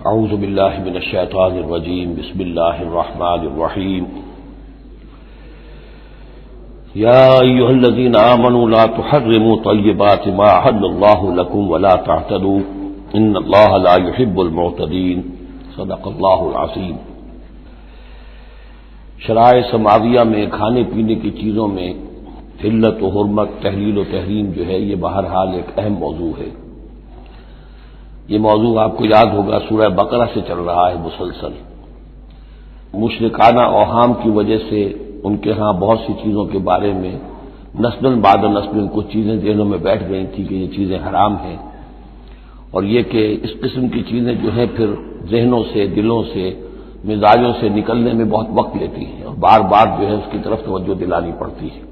اعوذ باللہ من الشیطان الرجیم بسم اللہ الرحمن الرحیم یا ایھا الذین آمنوا لا تحرموا طیبات ما احل اللہ لکم ولا تعتدوا ان اللہ لا يحب المعتدین صدق اللہ العظیم۔ شرائع سماویہ میں کھانے پینے کی چیزوں میں حلت و حرمت، تحلیل و تحریم جو ہے یہ بہرحال ایک اہم موضوع ہے۔ یہ موضوع آپ کو یاد ہوگا سورہ بقرہ سے چل رہا ہے مسلسل۔ مشرکانہ اوہام کی وجہ سے ان کے ہاں بہت سی چیزوں کے بارے میں نسل بعد نسل کچھ چیزیں ذہنوں میں بیٹھ گئی تھیں کہ یہ چیزیں حرام ہیں، اور یہ کہ اس قسم کی چیزیں جو ہیں پھر ذہنوں سے، دلوں سے، مزاجوں سے نکلنے میں بہت وقت لیتی ہیں اور بار بار جو ہے اس کی طرف توجہ دلانی پڑتی ہے۔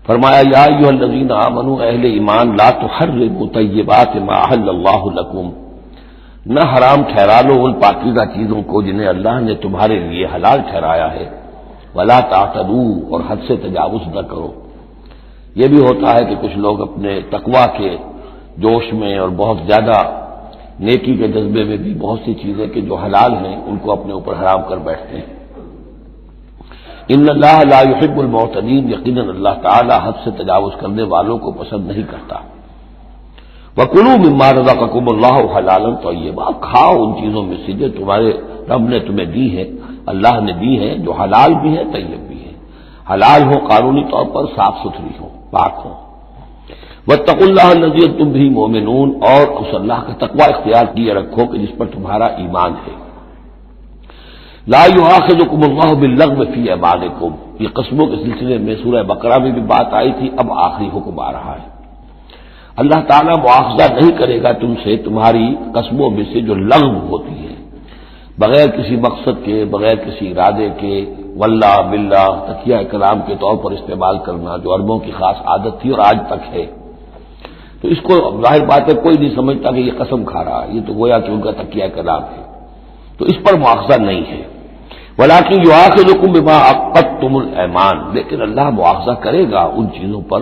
فرمایا یا ایھا الذین آمنوا، اہل ایمان، لا تحرموا طیبات ما احل اللہ لکم، نہ حرام ٹھہرا لو ان پاکیزہ چیزوں کو جنہیں اللہ نے تمہارے لیے حلال ٹھہرایا ہے، ولا تعتدوا، اور حد سے تجاوز نہ کرو۔ یہ بھی ہوتا ہے کہ کچھ لوگ اپنے تقویٰ کے جوش میں اور بہت زیادہ نیکی کے جذبے میں بھی بہت سی چیزیں کہ جو حلال ہیں ان کو اپنے اوپر حرام کر بیٹھتے ہیں۔ ان اللہ لا يحب المعتدین، یقیناً اللہ تعالی حد سے تجاوز کرنے والوں کو پسند نہیں کرتا۔ وَكُلُوا مِمَّا رَزَقَكُمُ اللَّهُ حَلَالًا طَيِّبًا، کھاؤ ان چیزوں میں سے جو تمہارے رب نے تمہیں دی ہے، اللہ نے دی ہے، جو حلال بھی ہے طیب بھی ہے، حلال ہو قانونی طور پر، صاف ستھری ہو، پاک ہو۔ وَاتَّقُوا اللَّهَ الَّذِي أَنتُم بِهِ مُؤْمِنُونَ، اور اس اللہ کا تقوی اختیار کیے رکھو کہ جس پر تمہارا ایمان ہے۔ لا یؤاخذکم اللہ باللغو فی ایمانکم، یہ قسموں کے سلسلے میں سورہ بقرہ میں بھی بات آئی تھی، اب آخری حکم آ رہا ہے۔ اللہ تعالیٰ مؤاخذہ نہیں کرے گا تم سے تمہاری قسموں میں سے جو لغو ہوتی ہے، بغیر کسی مقصد کے، بغیر کسی ارادے کے، واللہ باللہ تکیہ کلام کے طور پر استعمال کرنا، جو عربوں کی خاص عادت تھی اور آج تک ہے۔ تو اس کو ظاہر بات ہے کوئی نہیں سمجھتا کہ یہ قسم کھا رہا ہے، یہ تو گویا کہ ان کا تکیہ کلام ہے، تو اس پر مؤاخذہ نہیں ہے۔ وَلَٰكِن يُؤَاخِذُكُم بِمَا عَقَّدتُّمُ الْأَيْمَانَ، لیکن اللہ مؤاخذہ کرے گا ان چیزوں پر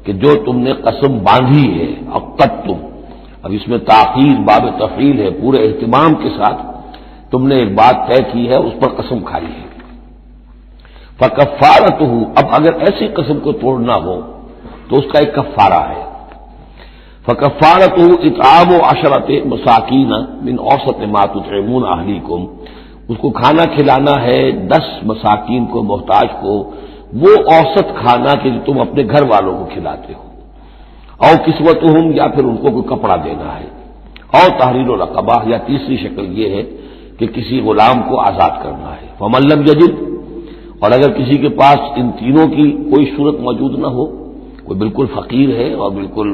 کہ جو تم نے قسم باندھی ہے، عقدتم، اب اس میں تاخیر باب تفعیل ہے، پورے اہتمام کے ساتھ تم نے ایک بات طے کی ہے، اس پر قسم کھائی ہے۔ فَكَفَّارَتُهُ، اب اگر ایسی قسم کو توڑنا ہو تو اس کا ایک کفارہ ہے۔ فَكَفَّارَتُهُ إِطْعَامُ عَشَرَةِ مَسَاكِينَ مِنْ أَوْسَطِ مَا تُطْعِمُونَ أَهْلِيكُمْ، اس کو کھانا کھلانا ہے 10 مساکین کو، محتاج کو، وہ اوسط کھانا کہ جو تم اپنے گھر والوں کو کھلاتے ہو۔ او کسوتہم، یا پھر ان کو کوئی کپڑا دینا ہے۔ او تحریر رقبہ، یا تیسری شکل یہ ہے کہ کسی غلام کو آزاد کرنا ہے۔ فمن لم یجد، اور اگر کسی کے پاس ان تینوں کی کوئی صورت موجود نہ ہو، کوئی بالکل فقیر ہے اور بالکل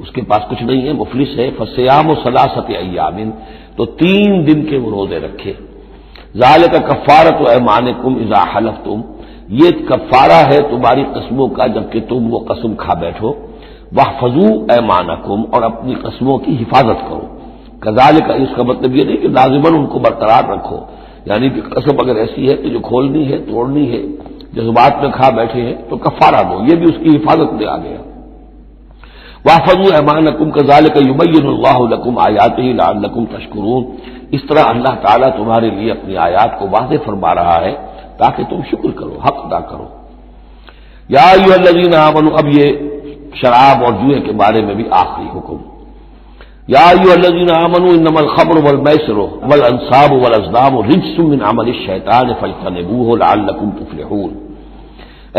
اس کے پاس کچھ نہیں ہے، مفلس ہے، فصیام ثلاثۃ ایام، تو 3 دن کے وہ روزے رکھے۔ ذالک کفارۃ ایمانکم اذا حلفتم، یہ کفارہ ہے تمہاری قسموں کا جبکہ تم وہ قسم کھا بیٹھو۔ واحفظوا ایمانکم، اور اپنی قسموں کی حفاظت کرو۔ کذالک، اس کا مطلب یہ نہیں کہ لازماً ان کو برقرار رکھو، یعنی کہ قسم اگر ایسی ہے کہ جو کھولنی ہے، توڑنی ہے، جذبات میں کھا بیٹھے ہیں تو کفارہ دو، یہ بھی اس کی حفاظت میں آ گیا۔ واحفظوا ایمانکم کذالک یبین اللہ لکم آیاتہ لعلکم تشکرون، اس طرح اللہ تعالیٰ تمہارے لیے اپنی آیات کو واضح فرما رہا ہے تاکہ تم شکر کرو، حق ادا کرو۔ یا ایھا الذین آمنوا، اب یہ شراب اور جوئے کے بارے میں بھی آخری حکم۔ یا ایھا الذین آمنوا انما الخمر والمیسر والانصاب والازلام رجس من عمل الشیطان فاجتنبوہ لعلکم تفلحون،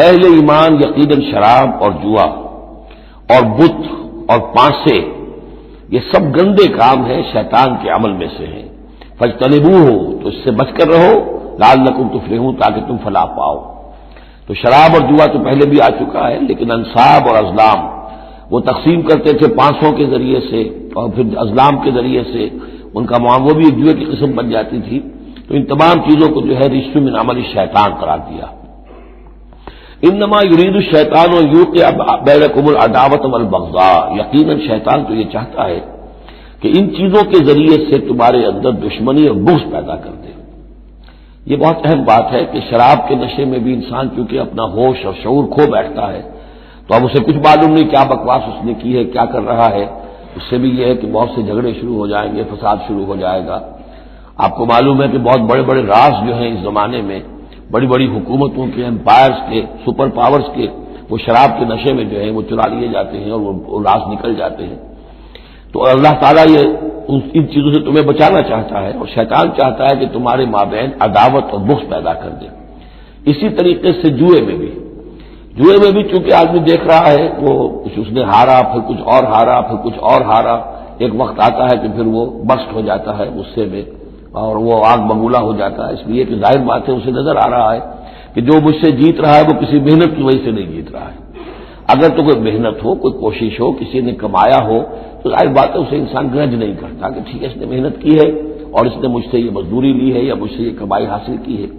اہل ایمان، یقیناً شراب اور جوا اور بت اور پانسے یہ سب گندے کام ہیں، شیطان کے عمل میں سے ہیں۔ فاجتنبوہ، تو اس سے بچ کر رہو، لعلکم تفلحون، تاکہ تم فلاح پاؤ۔ تو شراب اور جوا تو پہلے بھی آ چکا ہے، لیکن انصاب اور ازلام وہ تقسیم کرتے تھے پانسوں کے ذریعے سے اور پھر ازلام کے ذریعے سے، ان کا معاملہ وہ بھی ایک جوئے کی قسم بن جاتی تھی۔ تو ان تمام چیزوں کو جو ہے رجس من عمل الشیطان قرار دیا۔ انما یرید الشیطان ان یوقع بینکم العداوۃ والبغضاء، یقیناً شیطان تو یہ چاہتا ہے کہ ان چیزوں کے ذریعے سے تمہارے اندر دشمنی اور بغض پیدا کر دے۔ یہ بہت اہم بات ہے کہ شراب کے نشے میں بھی انسان چونکہ اپنا ہوش اور شعور کھو بیٹھتا ہے، تو اب اسے کچھ معلوم نہیں کیا بکواس اس نے کی ہے، کیا کر رہا ہے، اس سے بھی یہ ہے کہ بہت سے جھگڑے شروع ہو جائیں گے، فساد شروع ہو جائے گا۔ آپ کو معلوم ہے کہ بہت بڑے بڑے راز جو ہیں اس زمانے میں، بڑی بڑی حکومتوں کے، امپائرز کے، سپر پاورز کے، وہ شراب کے نشے میں جو ہے وہ چرا لیے جاتے ہیں اور وہ راز نکل جاتے ہیں۔ تو اللہ تعالیٰ یہ ان چیزوں سے تمہیں بچانا چاہتا ہے، اور شیطان چاہتا ہے کہ تمہارے مابین عداوت اور بغض پیدا کر دے۔ اسی طریقے سے جوئے میں بھی چونکہ آدمی دیکھ رہا ہے، وہ کچھ اس نے ہارا، پھر کچھ اور ہارا، پھر کچھ اور ہارا، ایک وقت آتا ہے کہ پھر وہ برسٹ ہو جاتا ہے غصے میں اور وہ آگ بگولا ہو جاتا ہے، اس لیے کہ ظاہر بات ہے اسے نظر آ رہا ہے کہ جو مجھ سے جیت رہا ہے وہ کسی محنت کی وجہ سے نہیں جیت رہا ہے۔ اگر تو کوئی محنت ہو، کوئی کوشش ہو، کسی نے کمایا ہو، تو ظاہر بات ہے اسے انسان گرج نہیں کرتا کہ ٹھیک ہے اس نے محنت کی ہے اور اس نے مجھ سے یہ مزدوری لی ہے یا مجھ سے یہ کمائی حاصل کی ہے۔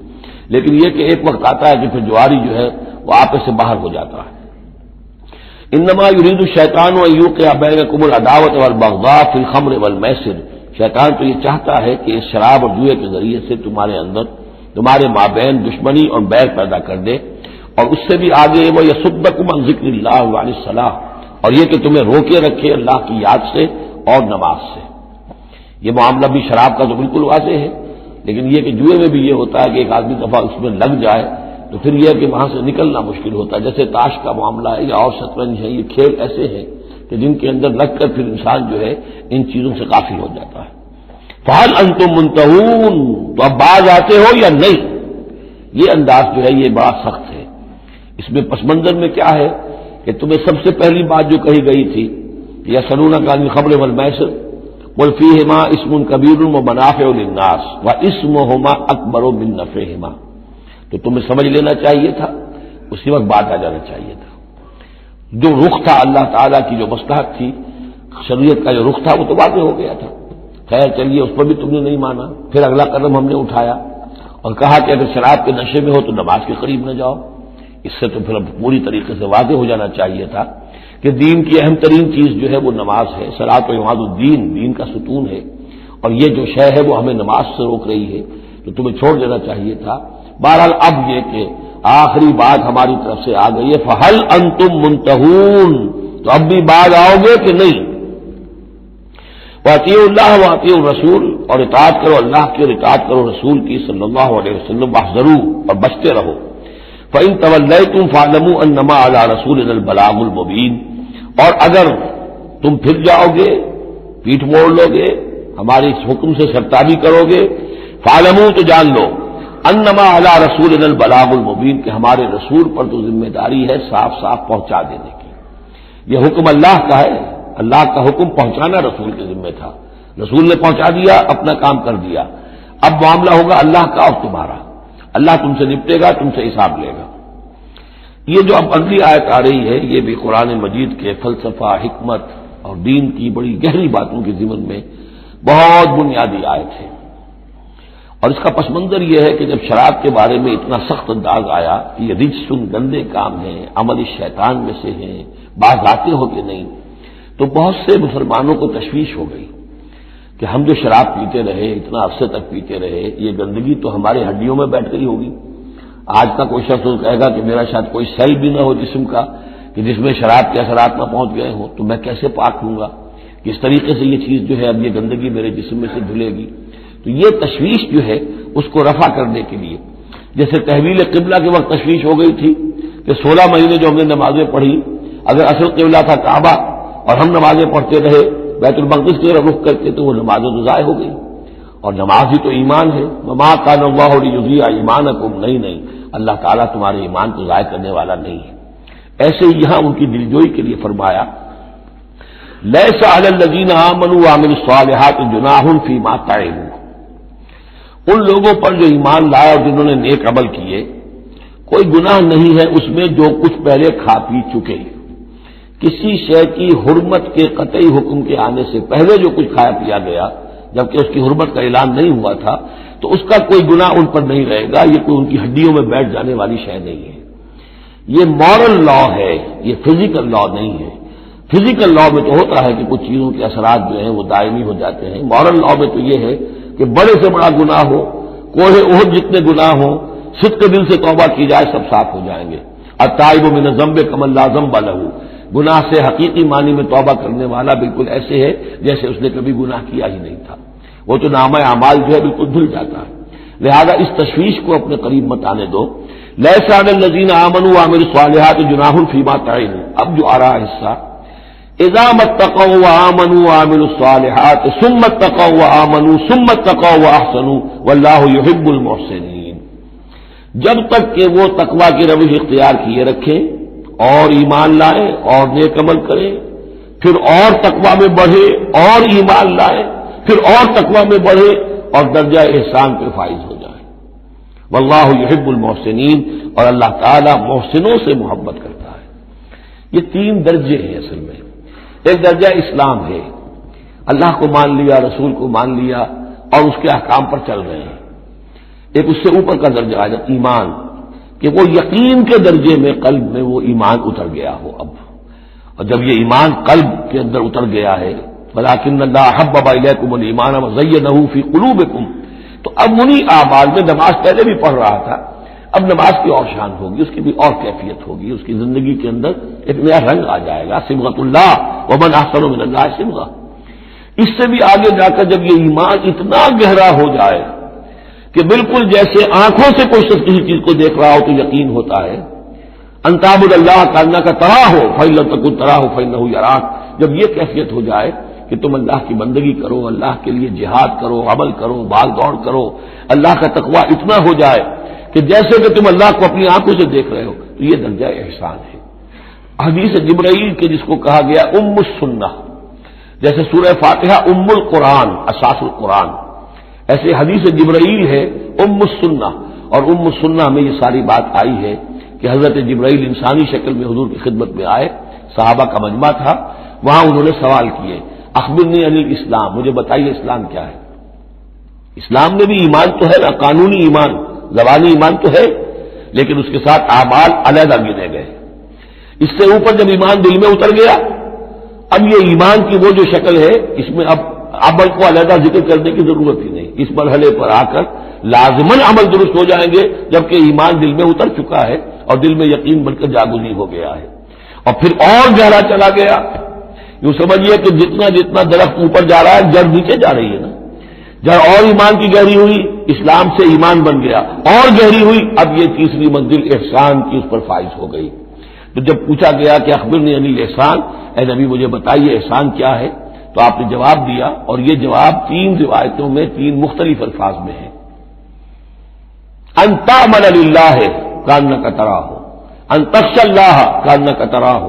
لیکن یہ کہ ایک وقت آتا ہے کہ پھر جواری جو ہے وہ آپس سے باہر ہو جاتا ہے۔ انما یرید الشیطان ان یوقع بینکم العداوۃ والبغضاء فی الخمر والمیسر، شیطان تو یہ چاہتا ہے کہ اس شراب اور جوئے کے ذریعے سے تمہارے اندر، تمہارے مابین دشمنی اور بیع پیدا کر دے، اور اس سے بھی آگے وہ یصدکم عن ذکر اللہ وعن الصلاۃ، اور یہ کہ تمہیں روکے رکھے اللہ کی یاد سے اور نماز سے۔ یہ معاملہ بھی شراب کا تو بالکل واضح ہے، لیکن یہ کہ جوئے میں بھی یہ ہوتا ہے کہ ایک آدمی دفعہ اس میں لگ جائے تو پھر یہ کہ وہاں سے نکلنا مشکل ہوتا ہے، جیسے تاش کا معاملہ ہے یا اور شطرنج ہے، یہ کھیل ایسے ہیں کہ جن کے اندر لگ کر پھر انسان جو ہے ان چیزوں سے غافل ہو جاتا ہے۔ فہل انتم منتہون، تو اب باز آتے ہو یا نہیں؟ یہ انداز جو ہے یہ بڑا سخت ہے۔ اس میں پس منظر میں کیا ہے کہ تمہیں سب سے پہلی بات جو کہی گئی تھی یسألونک عن الخمر والمیسر قل فیہما اسم کبیر ومنافع للناس واسمہما اکبر من نفعہما، تو تمہیں سمجھ لینا چاہیے تھا، اسی وقت بات آ جانا چاہیے تھا۔ جو رخ تھا اللہ تعالیٰ کی جو مصلحت تھی، شریعت کا جو رخ تھا وہ تو واضح ہو گیا تھا۔ خیر چلیے اس پر بھی تم نے نہیں مانا، پھر اگلا قدم ہم نے اٹھایا اور کہا کہ اگر شراب کے نشے میں ہو تو نماز کے قریب نہ جاؤ۔ اس سے تو پھر اب پوری طریقے سے واضح ہو جانا چاہیے تھا کہ دین کی اہم ترین چیز جو ہے وہ نماز ہے، صلاۃ و عماد الدین، دین کا ستون ہے، اور یہ جو شے ہے وہ ہمیں نماز سے روک رہی ہے، تو تمہیں چھوڑ دینا چاہیے تھا۔ بہرحال اب یہ کہ آخری بات ہماری طرف سے آ گئی ہے، فہل انتم منتہون، تو اب بھی بعد آؤ گے کہ نہیں؟ واطیعوا اللہ واطیعوا الرسول، اور اطاعت کرو اللہ کی اور اطاعت کرو رسول کی صلی اللہ علیہ وسلم، واحذروا، اور بچتے رہو۔ فإن تولیتم فاعلموا انما علی رسولنا البلاغ المبین، اور اگر تم پھر جاؤ گے، پیٹھ موڑ لو گے، ہماری اس حکم سے سرتابی کرو گے، فاعلموا، تو جان لو، انما علی رسولنا البلاغ المبین، کہ ہمارے رسول پر تو ذمہ داری ہے صاف صاف پہنچا دینے کی۔ یہ حکم اللہ کا ہے، اللہ کا حکم پہنچانا رسول کے ذمہ تھا، رسول نے پہنچا دیا، اپنا کام کر دیا۔ اب معاملہ ہوگا اللہ کا اور تمہارا، اللہ تم سے نپٹے گا، تم سے حساب لے گا۔ یہ جو اب اگلی آیت آ رہی ہے یہ بھی قرآن مجید کے فلسفہ، حکمت اور دین کی بڑی گہری باتوں کے ضمن میں بہت بنیادی آیت ہے، اور اس کا پس منظر یہ ہے کہ جب شراب کے بارے میں اتنا سخت انداز آیا کہ یہ رجسن، گندے کام ہیں، عمل شیطان میں سے ہیں، باز آتے ہو کہ نہیں، تو بہت سے مسلمانوں کو تشویش ہو گئی کہ ہم جو شراب پیتے رہے، اتنا عرصے تک پیتے رہے، یہ گندگی تو ہماری ہڈیوں میں بیٹھ گئی ہوگی۔ آج کا کوئی شخص کہے گا کہ میرا شاید کوئی سیل بھی نہ ہو جسم کا کہ جس میں شراب کے اثرات نہ پہنچ گئے ہوں، تو میں کیسے پاک ہوں گا؟ کس طریقے سے یہ چیز جو ہے اب یہ گندگی میرے جسم میں سے دھلے گی؟ تو یہ تشویش جو ہے اس کو رفع کرنے کے لیے، جیسے تحویل قبلہ کے وقت تشویش ہو گئی تھی کہ 16 مہینے جو ہم نے نمازیں پڑھی، اگر اصل قبلہ تھا کعبہ اور ہم نمازیں پڑھتے رہے بیت المقدس کی طرف رخ کرتے تو وہ نمازیں تو ضائع ہو گئی، اور نماز ہی تو ایمان ہے۔ وما کان اللہ لیضیع ایمانکم، نہیں اللہ تعالیٰ تمہارے ایمان کو ضائع کرنے والا نہیں ہے۔ ایسے ہی یہاں ان کی دلجوئی کے لیے فرمایا لیس علی الذین آمنوا وعملوا الصالحات جناح فیما طعموا، ان لوگوں پر جو ایمان لائے اور جنہوں نے نیک عمل کیے کوئی گناہ نہیں ہے اس میں جو کچھ پہلے کھا پی چکے۔ کسی شے کی حرمت کے قطعی حکم کے آنے سے پہلے جو کچھ کھایا پیا گیا جبکہ اس کی حرمت کا اعلان نہیں ہوا تھا تو اس کا کوئی گناہ ان پر نہیں رہے گا، یہ کوئی ان کی ہڈیوں میں بیٹھ جانے والی شے نہیں ہے۔ یہ مورل لا ہے، یہ فزیکل لا نہیں ہے۔ فزیکل لا میں تو ہوتا ہے کہ کچھ چیزوں کے اثرات جو ہیں وہ دائمی ہو جاتے ہیں، مورل لا میں تو یہ ہے کہ بڑے سے بڑا گناہ ہو، کوہ احد جتنے گناہ ہوں، صدق دل سے توبہ کی جائے سب صاف ہو جائیں گے۔ التائب من الذنب کمن لا ذنب لہ، گناہ سے حقیقی معنی میں توبہ کرنے والا بالکل ایسے ہے جیسے اس نے کبھی گناہ کیا ہی نہیں تھا، وہ تو نامہ اعمال جو ہے بالکل دھل جاتا ہے۔ لہذا اس تشویش کو اپنے قریب مت آنے دو۔ لیس علی الذین آمنوا وعملوا الصالحات جناح فیما طعموا، اب جو آ رہا حصہ، اذا اتقوا وآمنوا وعملوا الصالحات ثم اتقوا وآمنوا ثم اتقوا واحسنوا واللہ یحب المحسنین، جب تک کہ وہ تقوی کی روش اختیار کیے رکھیں اور ایمان لائیں اور نیک عمل کریں، پھر اور تقوی میں بڑھے اور ایمان لائیں، پھر اور تقوی میں بڑھے اور درجہ احسان پہ فائز ہو جائے۔ واللہ یحب المحسنین، اور اللہ تعالیٰ محسنوں سے محبت کرتا ہے۔ یہ تین درجے ہیں اصل میں۔ ایک درجہ اسلام ہے، اللہ کو مان لیا، رسول کو مان لیا اور اس کے احکام پر چل رہے ہیں۔ ایک اس سے اوپر کا درجہ آ جاتا ایمان، کہ وہ یقین کے درجے میں قلب میں وہ ایمان اتر گیا ہو اب، اور جب یہ ایمان قلب کے اندر اتر گیا ہے، وَلَٰكِنَّ اللَّهَ حَبَّبَ إِلَيْكُمُ الْإِيمَانَ وَزَيَّنَهُ فِي قُلُوبِكُمْ، تو اب انہی اعمال میں نماز پہلے بھی پڑھ رہا تھا، اب نماز کی اور شان ہوگی، اس کی بھی اور کیفیت ہوگی، اس کی زندگی کے اندر ایک نیا رنگ آ جائے گا، صبغۃ اللہ ومن احسن من اللہ صبغہ۔ اس سے بھی آگے جا کر جب یہ ایمان اتنا گہرا ہو جائے کہ بالکل جیسے آنکھوں سے کوئی شخص کسی چیز کو دیکھ رہا ہو تو یقین ہوتا ہے، ان تعبد اللہ کانک تراہ فإن لم تکن تراہ فإنہ یراک، جب یہ کیفیت ہو جائے کہ تم اللہ کی بندگی کرو، اللہ کے لیے جہاد کرو، عمل کرو، بھاگ دوڑ کرو، اللہ کا تقویٰ اتنا ہو جائے کہ جیسے کہ تم اللہ کو اپنی آنکھوں سے دیکھ رہے ہو، تو یہ درجہ احسان ہے۔ حدیث جبرائیل کے جس کو کہا گیا ام السنہ، جیسے سورہ فاتحہ ام القرآن اساس القرآن، ایسے حدیث جبرائیل ہے ام السنہ، اور ام السنہ میں یہ ساری بات آئی ہے کہ حضرت جبرائیل انسانی شکل میں حضور کی خدمت میں آئے، صحابہ کا مجمع تھا، وہاں انہوں نے سوال کیے، اخبرنی عن الاسلام، مجھے بتائیے اسلام کیا ہے۔ اسلام میں بھی ایمان تو ہے نا، قانونی ایمان، زبانی ایمان تو ہے، لیکن اس کے ساتھ اعمال علیحدہ گنے گئے۔ اس سے اوپر جب ایمان دل میں اتر گیا، اب یہ ایمان کی وہ جو شکل ہے، اس میں اب عمل کو علیحدہ ذکر کرنے کی ضرورت ہی نہیں، اس مرحلے پر آ کر لازماً عمل درست ہو جائیں گے جبکہ ایمان دل میں اتر چکا ہے اور دل میں یقین بن کر جاگزی ہو گیا ہے، اور پھر اور گہرا چلا گیا۔ یوں سمجھیے کہ جتنا جتنا درخت اوپر جا رہا ہے جڑ نیچے جا رہی ہے نا، جڑ اور ایمان کی گہری ہوئی، اسلام سے ایمان بن گیا، اور گہری ہوئی، اب یہ تیسری منزل احسان کی اس پر فائز ہو گئی۔ تو جب پوچھا گیا کہ اخبرنی عن الاحسان، اے نبی مجھے بتائیے احسان کیا ہے، تو آپ نے جواب دیا، اور یہ جواب تین روایتوں میں تین مختلف الفاظ میں ہے۔ ان تعمل للہ کانک تراہ، ان تخشى اللہ کانک تراہ،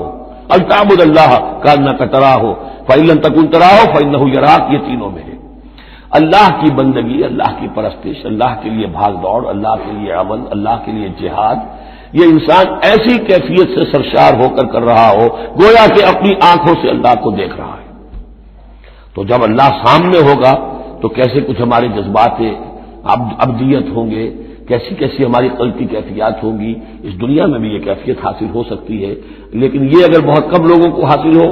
ان تعبد اللہ کانک تراہ فإن لم تکن تراہ فإنہ یراک، یہ تینوں میں ہے۔ اللہ کی بندگی، اللہ کی پرستش، اللہ کے لیے بھاگ دوڑ، اللہ کے لیے عمل، اللہ کے لیے جہاد، یہ انسان ایسی کیفیت سے سرشار ہو کر رہا ہو گویا کہ اپنی آنکھوں سے اللہ کو دیکھ رہا ہے۔ تو جب اللہ سامنے ہوگا تو کیسے کچھ ہمارے جذبات ابدیت ہوں گے، کیسی کیسی ہماری قلب کی کیفیات ہوں گی، اس دنیا میں بھی یہ کیفیت حاصل ہو سکتی ہے، لیکن یہ اگر بہت کم لوگوں کو حاصل ہو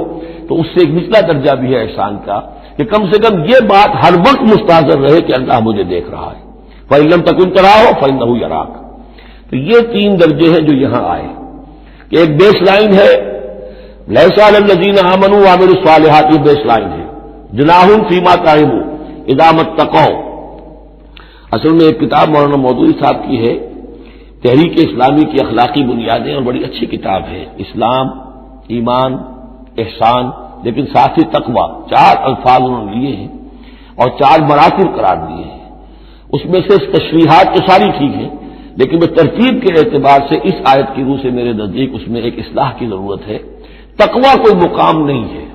تو اس سے ایک نچلا درجہ بھی ہے احسان کا، کہ کم سے کم یہ بات ہر وقت مستحضر رہے کہ اللہ مجھے دیکھ رہا ہے۔ فإن لم تکن تراہ فإنہ یراک۔ تو یہ تین درجے ہیں جو یہاں آئے، کہ ایک بیس لائن ہے لیس علی الذین آمنوا وعملوا الصالحات، یہ بیس لائن ہے، جناح فیما طعموا اذا اتقوا۔ اصل میں ایک کتاب مولانا مودودی صاحب کی ہے، تحریک اسلامی کی اخلاقی بنیادیں، اور بڑی اچھی کتاب ہے، اسلام، ایمان، احسان، لیکن ساتھ ہی تقوی، چار الفاظ انہوں نے لیے ہیں اور چار مراتب قرار دیے ہیں۔ اس میں سے تشریحات تو ساری ٹھیک ہیں، لیکن میں ترتیب کے اعتبار سے اس آیت کی روح سے میرے نزدیک اس میں ایک اصلاح کی ضرورت ہے۔ تقوی کوئی مقام نہیں ہے،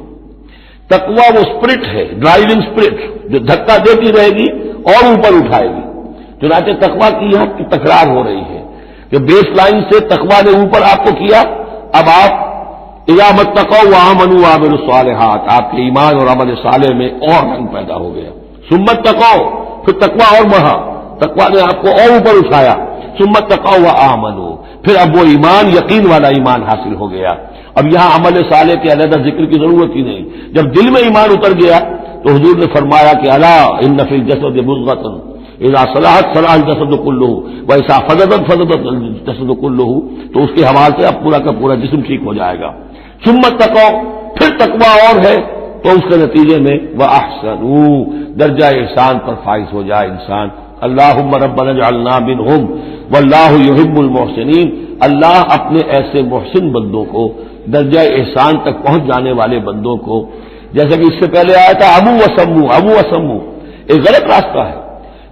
تقوی وہ اسپرٹ ہے، ڈرائیونگ اسپرٹ، جو دھکا دیتی رہے گی اور اوپر اٹھائے گی۔ چنانچہ تقوی کی یہاں کی تکرار ہو رہی ہے کہ بیس لائن سے تقوی نے اوپر آپ کو کیا، اب آپ اذا اتقوا وآمنوا وعملوا الصالحات، آپ کے ایمان اور عمل صالح میں اور رنگ پیدا ہو گیا۔ ثم اتقوا، پھر تقوی اور بڑھا، تقوی نے آپ کو اور اوپر اٹھایا۔ ثم اتقوا وآمنوا، پھر اب وہ ایمان یقین والا ایمان حاصل ہو گیا۔ اب یہاں عمل صالح کے علیحدہ ذکر کی ضرورت ہی نہیں، جب دل میں ایمان اتر گیا تو حضور نے فرمایا کہ الا ان فی الجسد مضغۃ اذا صلحت صلح الجسد كله واذا فسدت فسد الجسد كله، تو اس کے حوالے سے اب پورا کا پورا جسم ٹھیک ہو جائے گا۔ ثم تقوا، پھر تقویٰ اور ہے تو اس کے نتیجے میں وَأَحْسَنُوا، درجہ احسان پر فائز ہو جائے انسان. اللہم ربنا اجعلنا منہم واللہ یحب المحسنین. اللہ اپنے ایسے محسن بندوں کو، درجہ احسان تک پہنچ جانے والے بندوں کو، جیسا کہ اس سے پہلے آیا تھا ابو وسمو، ایک غلط راستہ ہے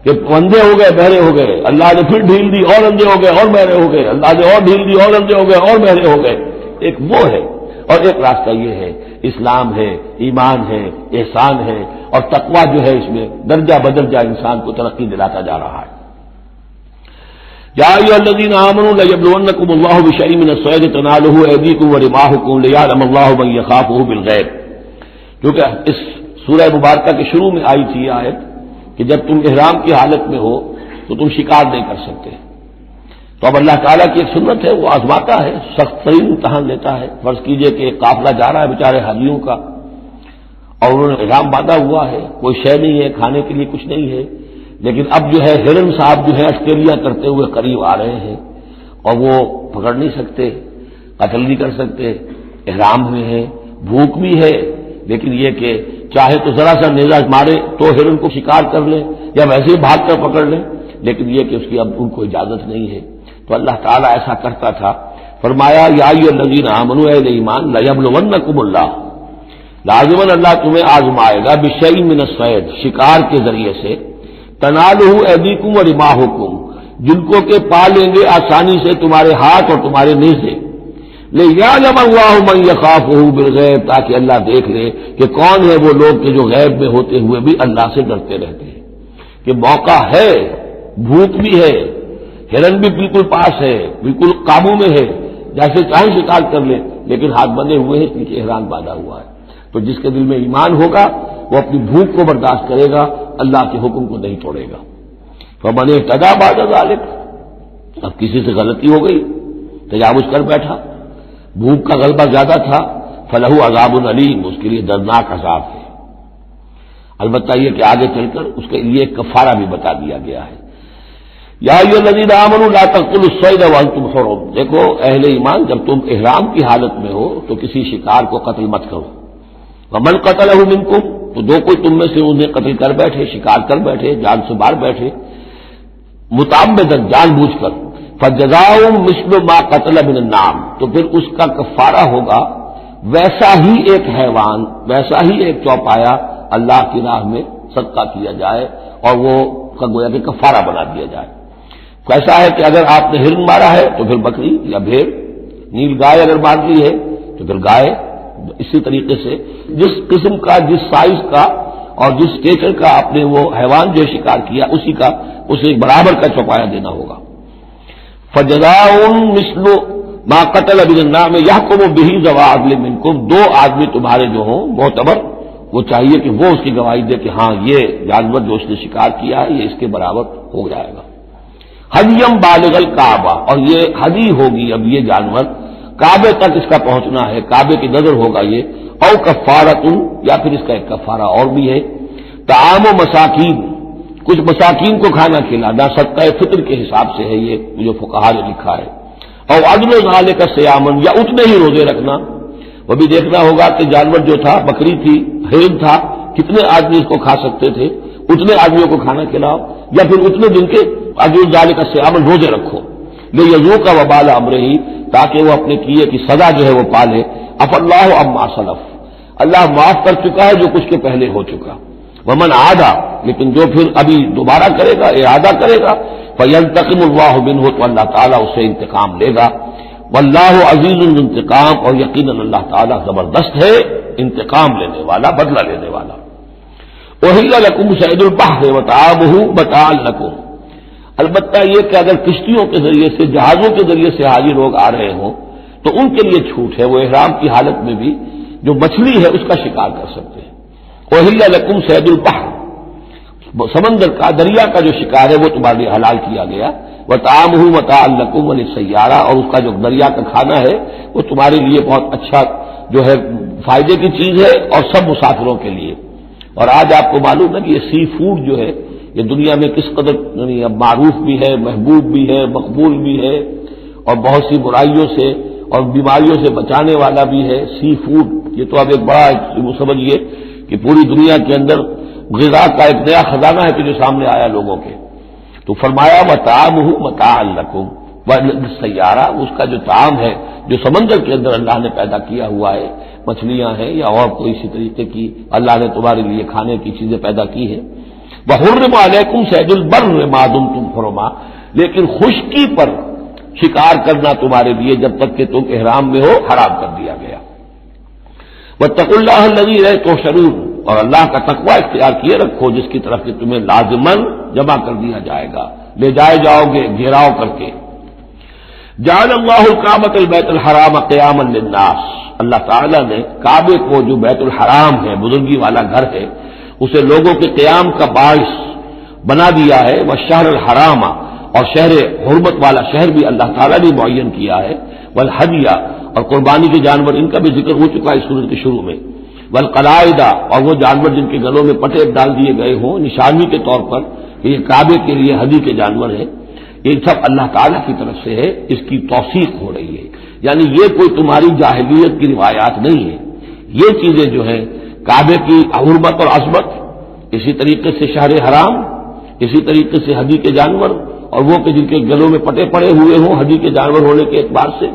کہ اندھے ہو گئے بہرے ہو گئے، اللہ نے پھر ڈھیل دی اور اندھے ہو گئے اور بہرے ہو گئے، اللہ نے اور ڈھیل دی اور اندھے ہو گئے اور بہرے ہو گئے. ایک وہ ہے، اور ایک راستہ یہ ہے اسلام ہے، ایمان ہے، احسان ہے، اور تقویٰ جو ہے اس میں درجہ بدرجہ انسان کو ترقی دلاتا جا رہا ہے. یا ایھا الذین آمنوا لیبلونکم اللہ بشیء من الصید تنالہ ایدیکم ورماحکم لیعلم اللہ من یخافہ بالغیب. کیونکہ اس سورہ مبارکہ کے شروع میں آئی تھی یہ آیت کہ جب تم احرام کی حالت میں ہو تو تم شکار نہیں کر سکتے. تو اب اللہ تعالیٰ کی ایک سنت ہے، وہ آزماتا ہے، سخت ترین امتحان لیتا ہے. فرض کیجئے کہ ایک قافلہ جا رہا ہے بیچارے حاجیوں کا، اور انہوں نے احرام باندھا ہوا ہے، کوئی شے نہیں ہے، کھانے کے لیے کچھ نہیں ہے، لیکن اب جو ہے ہرن صاحب جو ہے اشکیلیاں کرتے ہوئے قریب آ رہے ہیں، اور وہ پکڑ نہیں سکتے، قتل نہیں کر سکتے، احرام میں ہے، بھوک بھی ہے، لیکن یہ کہ چاہے تو ذرا سا نیزہ مارے تو ہرن کو شکار کر لیں یا ویسے ہی بھاگ کر پکڑ لیں، لیکن یہ کہ اس کی اب ان کو اجازت نہیں ہے. تو اللہ تعالیٰ ایسا کرتا تھا. فرمایا یا ایھا الذین آمنوا، اہل ایمان، لیبلونکم اللہ، لازماً اللہ تمہیں آزمائے گا بشیء من الصید، شکار کے ذریعے سے، تنالہ ایدیکم ورماحکم، جن کو کہ پا لیں گے آسانی سے تمہارے ہاتھ اور تمہارے نیزے. لیعلم اللہ من یخافہ بالغیب، تاکہ اللہ دیکھ لے کہ کون ہے وہ لوگ کہ جو غیب میں ہوتے ہوئے بھی اللہ سے ڈرتے رہتے ہیں. کہ موقع ہے، بھوک بھی ہے، ہرن بھی بالکل پاس ہے، بالکل قابو میں ہے، جیسے چاہے شکار کر لے، لیکن ہاتھ بندھے ہوئے ہیں، کیونکہ احرام باندھا ہوا ہے. تو جس کے دل میں ایمان ہوگا وہ اپنی بھوک کو برداشت کرے گا، اللہ کے حکم کو نہیں توڑے گا. فمن اعتدی بعد ذلک، اب کسی سے غلطی ہو گئی، تجاوز کر بیٹھا، بھوک کا غلبہ زیادہ تھا، فلہ عذاب علیم، اس کے لیے دردناک عذاب ہے. البتہ یہ کہ آگے چل کر اس کے لیے ایک کفارہ بھی بتا دیا گیا ہے. یا ایھا الذین آمنوا لا تقتلوا الصید وانتم حرم، دیکھو اہل ایمان، جب تم احرام کی حالت میں ہو تو کسی شکار کو قتل مت کرو. ومن قتلہ منکم، تو جو کوئی تم میں سے انہیں قتل کر بیٹھے، شکار کر بیٹھے، جان سے مار بیٹھے، متعمداً، جان بوجھ کر، فجزاء مثل ما قتل من النعم، تو پھر اس کا کفارہ ہوگا ویسا ہی ایک حیوان، ویسا ہی ایک چوپایا اللہ کی راہ میں صدقہ کیا جائے، اور وہ کا گویا کہ کفارہ بنا دیا جائے. کیسا ہے کہ اگر آپ نے ہرن مارا ہے تو پھر بکری یا بھیڑ، نیل گائے اگر مار لی ہے تو پھر گائے. اسی طریقے سے جس قسم کا، جس سائز کا اور جس اسٹیچر کا آپ نے وہ حیوان جو شکار کیا، اسی کا اسے برابر کا چوپایا دینا ہوگا. فجزاء مثل ما قتل من النعم یحکم بہ ذوی عدل منکم، دو آدمی تمہارے جو ہوں معتبر، وہ چاہیے کہ وہ اس کی گواہی دے کہ ہاں یہ جانور جو اس نے شکار کیا ہے یہ اس کے برابر ہو جائے گا. حدیم بالغ الکعبہ، اور یہ حدی ہوگی اب یہ جانور، کعبے تک اس کا پہنچنا ہے، کعبے کی نظر ہوگا یہ. او کفارۃ، یا پھر اس کا ایک کفارہ اور بھی ہے، طعام و مساکین، کچھ مساکین کو کھانا کھلانا، صدقہ فطر کے حساب سے ہے یہ جو فقہا نے لکھا ہے. اور عدل ذالک صیامن، یا اتنے ہی روزے رکھنا. وہ بھی دیکھنا ہوگا کہ جانور جو تھا، بکری تھی، ہرن تھا، کتنے آدمی اس کو کھا سکتے تھے، اتنے آدمیوں کو کھانا کھلاؤ، یا پھر اتنے دن کے عدل ذالک صیامن روزے رکھو. لیذوق وبال امرہ، تاکہ وہ اپنے کیے کی سزا جو ہے وہ پالے. عفا اللہ عما سلف، اللہ معاف کر چکا ہے جو کچھ کے پہلے ہو چکا. ومن عادا، لیکن جو پھر ابھی دوبارہ کرے گا، اعادہ کرے گا، فینتقم اللہ منہ، تو اللہ تعالیٰ اس سے انتقام لے گا. واللہ عزیز الانتقام، اور یقیناً اللہ تعالیٰ زبردست ہے، انتقام لینے والا، بدلہ لینے والا. احل لکم صید البحر وطعامہ متاعا لکم، البتہ یہ کہ اگر کشتیوں کے ذریعے سے، جہازوں کے ذریعے سے حاجی لوگ آ رہے ہوں تو ان کے لیے چھوٹ ہے، وہ احرام کی حالت میں بھی جو مچھلی ہے اس کا شکار کر سکتے ہیں. احل لکم صید البحر، سمندر کا، دریا کا جو شکار ہے وہ تمہارے لیے حلال کیا گیا. وطعامہ متاعا لکم وللسیارہ، اور اس کا جو دریا کا کھانا ہے وہ تمہارے لیے بہت اچھا جو ہے فائدے کی چیز ہے، اور سب مسافروں کے لیے. اور آج آپ کو معلوم ہے کہ یہ سی فوڈ جو ہے یہ دنیا میں کس قدر معروف بھی ہے، محبوب بھی ہے، مقبول بھی ہے، اور بہت سی برائیوں سے اور بیماریوں سے بچانے والا بھی ہے، سی فوڈ، یہ تو اب ایک بڑا سمجھیے کہ پوری دنیا کے اندر غذا کا ایک نیا خزانہ ہے کہ جو سامنے آیا لوگوں کے. تو فرمایا وطعامہ متاعا لکم والسیارہ، اس کا جو طعام ہے جو سمندر کے اندر اللہ نے پیدا کیا ہوا ہے، مچھلیاں ہیں یا اور کوئی اسی طریقے کی اللہ نے تمہارے لیے کھانے کی چیزیں پیدا کی ہیں. وحرم علیکم صید البر ما دمتم حرما، لیکن خشکی پر شکار کرنا تمہارے لیے جب تک کہ تم احرام میں ہو حرام کر دیا گیا. واتقوا اللہ الذی الیہ تحشرون، اور اللہ کا تقوی اختیار کیے رکھو جس کی طرف کہ تمہیں لازماً جمع کر دیا جائے گا، لے جائے جاؤ گے گھیراؤ کر کے. جعل اللہ الکعبۃ البیت الحرام قیاما للناس، اللہ تعالیٰ نے کعبے کو جو بیت الحرام ہے، بزرگی والا گھر ہے، اسے لوگوں کے قیام کا باعث بنا دیا ہے. والشہر الحرام، اور شہر حرمت والا شہر بھی اللہ تعالیٰ نے معین کیا ہے. والہدیہ، اور قربانی کے جانور، ان کا بھی ذکر ہو چکا ہے اس سورت کے شروع میں. والقلائد، اور وہ جانور جن کے گلوں میں پٹے ڈال دیے گئے ہوں نشانی کے طور پر کہ یہ کعبے کے لیے ہدی کے جانور ہیں، یہ سب اللہ تعالیٰ کی طرف سے ہے، اس کی توثیق ہو رہی ہے. یعنی یہ کوئی تمہاری جاہلیت کی روایات نہیں ہے، یہ چیزیں جو ہیں کعبے کی حرمت اور عظمت، اسی طریقے سے شہر حرام، اسی طریقے سے ہدی کے جانور، اور وہ کہ جن کے گلوں میں پٹے پڑے ہوئے ہوں ہدی کے جانور ہونے کے اعتبار سے.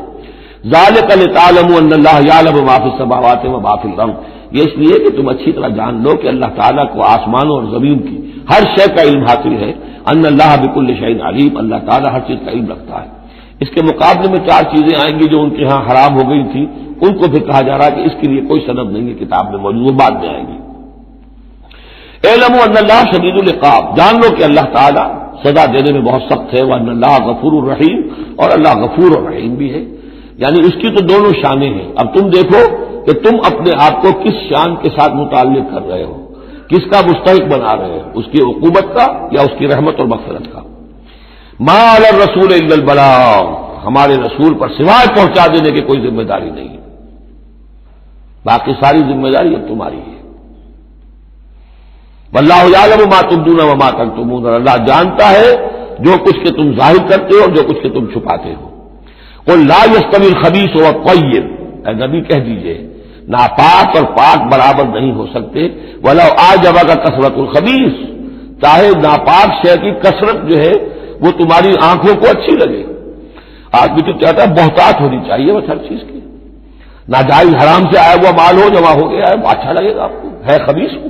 ذالک لتعلموا ان اللہ یعلم ما فی السماوات و ما فی الارض، یہ اس لیے کہ تم اچھی طرح جان لو کہ اللہ تعالیٰ کو آسمانوں اور زمین کی ہر شے کا علم حاصل ہے. ان اللہ بکل شیء علیم، اللہ تعالیٰ ہر چیز کا علم رکھتا ہے. اس کے مقابلے میں 4 چیزیں آئیں گی جو ان کے ہاں حرام ہو گئی تھی، ان کو پھر کہا جا رہا ہے کہ اس کے لیے کوئی سند نہیں ہے کتاب میں موجود، وہ بعد میں آئیں گی. اعلموا ان اللہ شدید العقاب، جان لو کہ اللہ تعالیٰ سزا دینے میں بہت سخت ہے. وان اللہ غفور الرحیم، اور اللہ غفور الرحیم بھی ہے. یعنی اس کی تو دونوں شانیں ہیں. اب تم دیکھو کہ تم اپنے آپ کو کس شان کے ساتھ متعلق کر رہے ہو، کس کا مستحق بنا رہے ہو، اس کی عقوبت کا یا اس کی رحمت اور مغفرت کا. ما علی الرسول الا البلاغ، ہمارے رسول پر سوائے پہنچا دینے کی کوئی ذمہ داری نہیں ہے، باقی ساری ذمہ داری اب تمہاری ہے. واللہ یعلم ما تبدون وما تکتمون، اللہ جانتا ہے جو کچھ کہ تم ظاہر کرتے ہو اور جو کچھ کہ تم چھپاتے ہو. قل لا یستوی الخبیث والطیب، اے نبی کہہ دیجئے ناپاک اور پاک برابر نہیں ہو سکتے. ولو اعجبک کثرت الخبیث، چاہے ناپاک شے کی کثرت جو ہے وہ تمہاری آنکھوں کو اچھی لگے. آدمی تو چاہتا ہے بہتات ہونی چاہیے بس ہر چیز کی، ناجائز حرام سے آیا ہوا مال ہو جمع ہو گیا ہے اچھا لگے گا آپ کو، ہے خبیث ہو.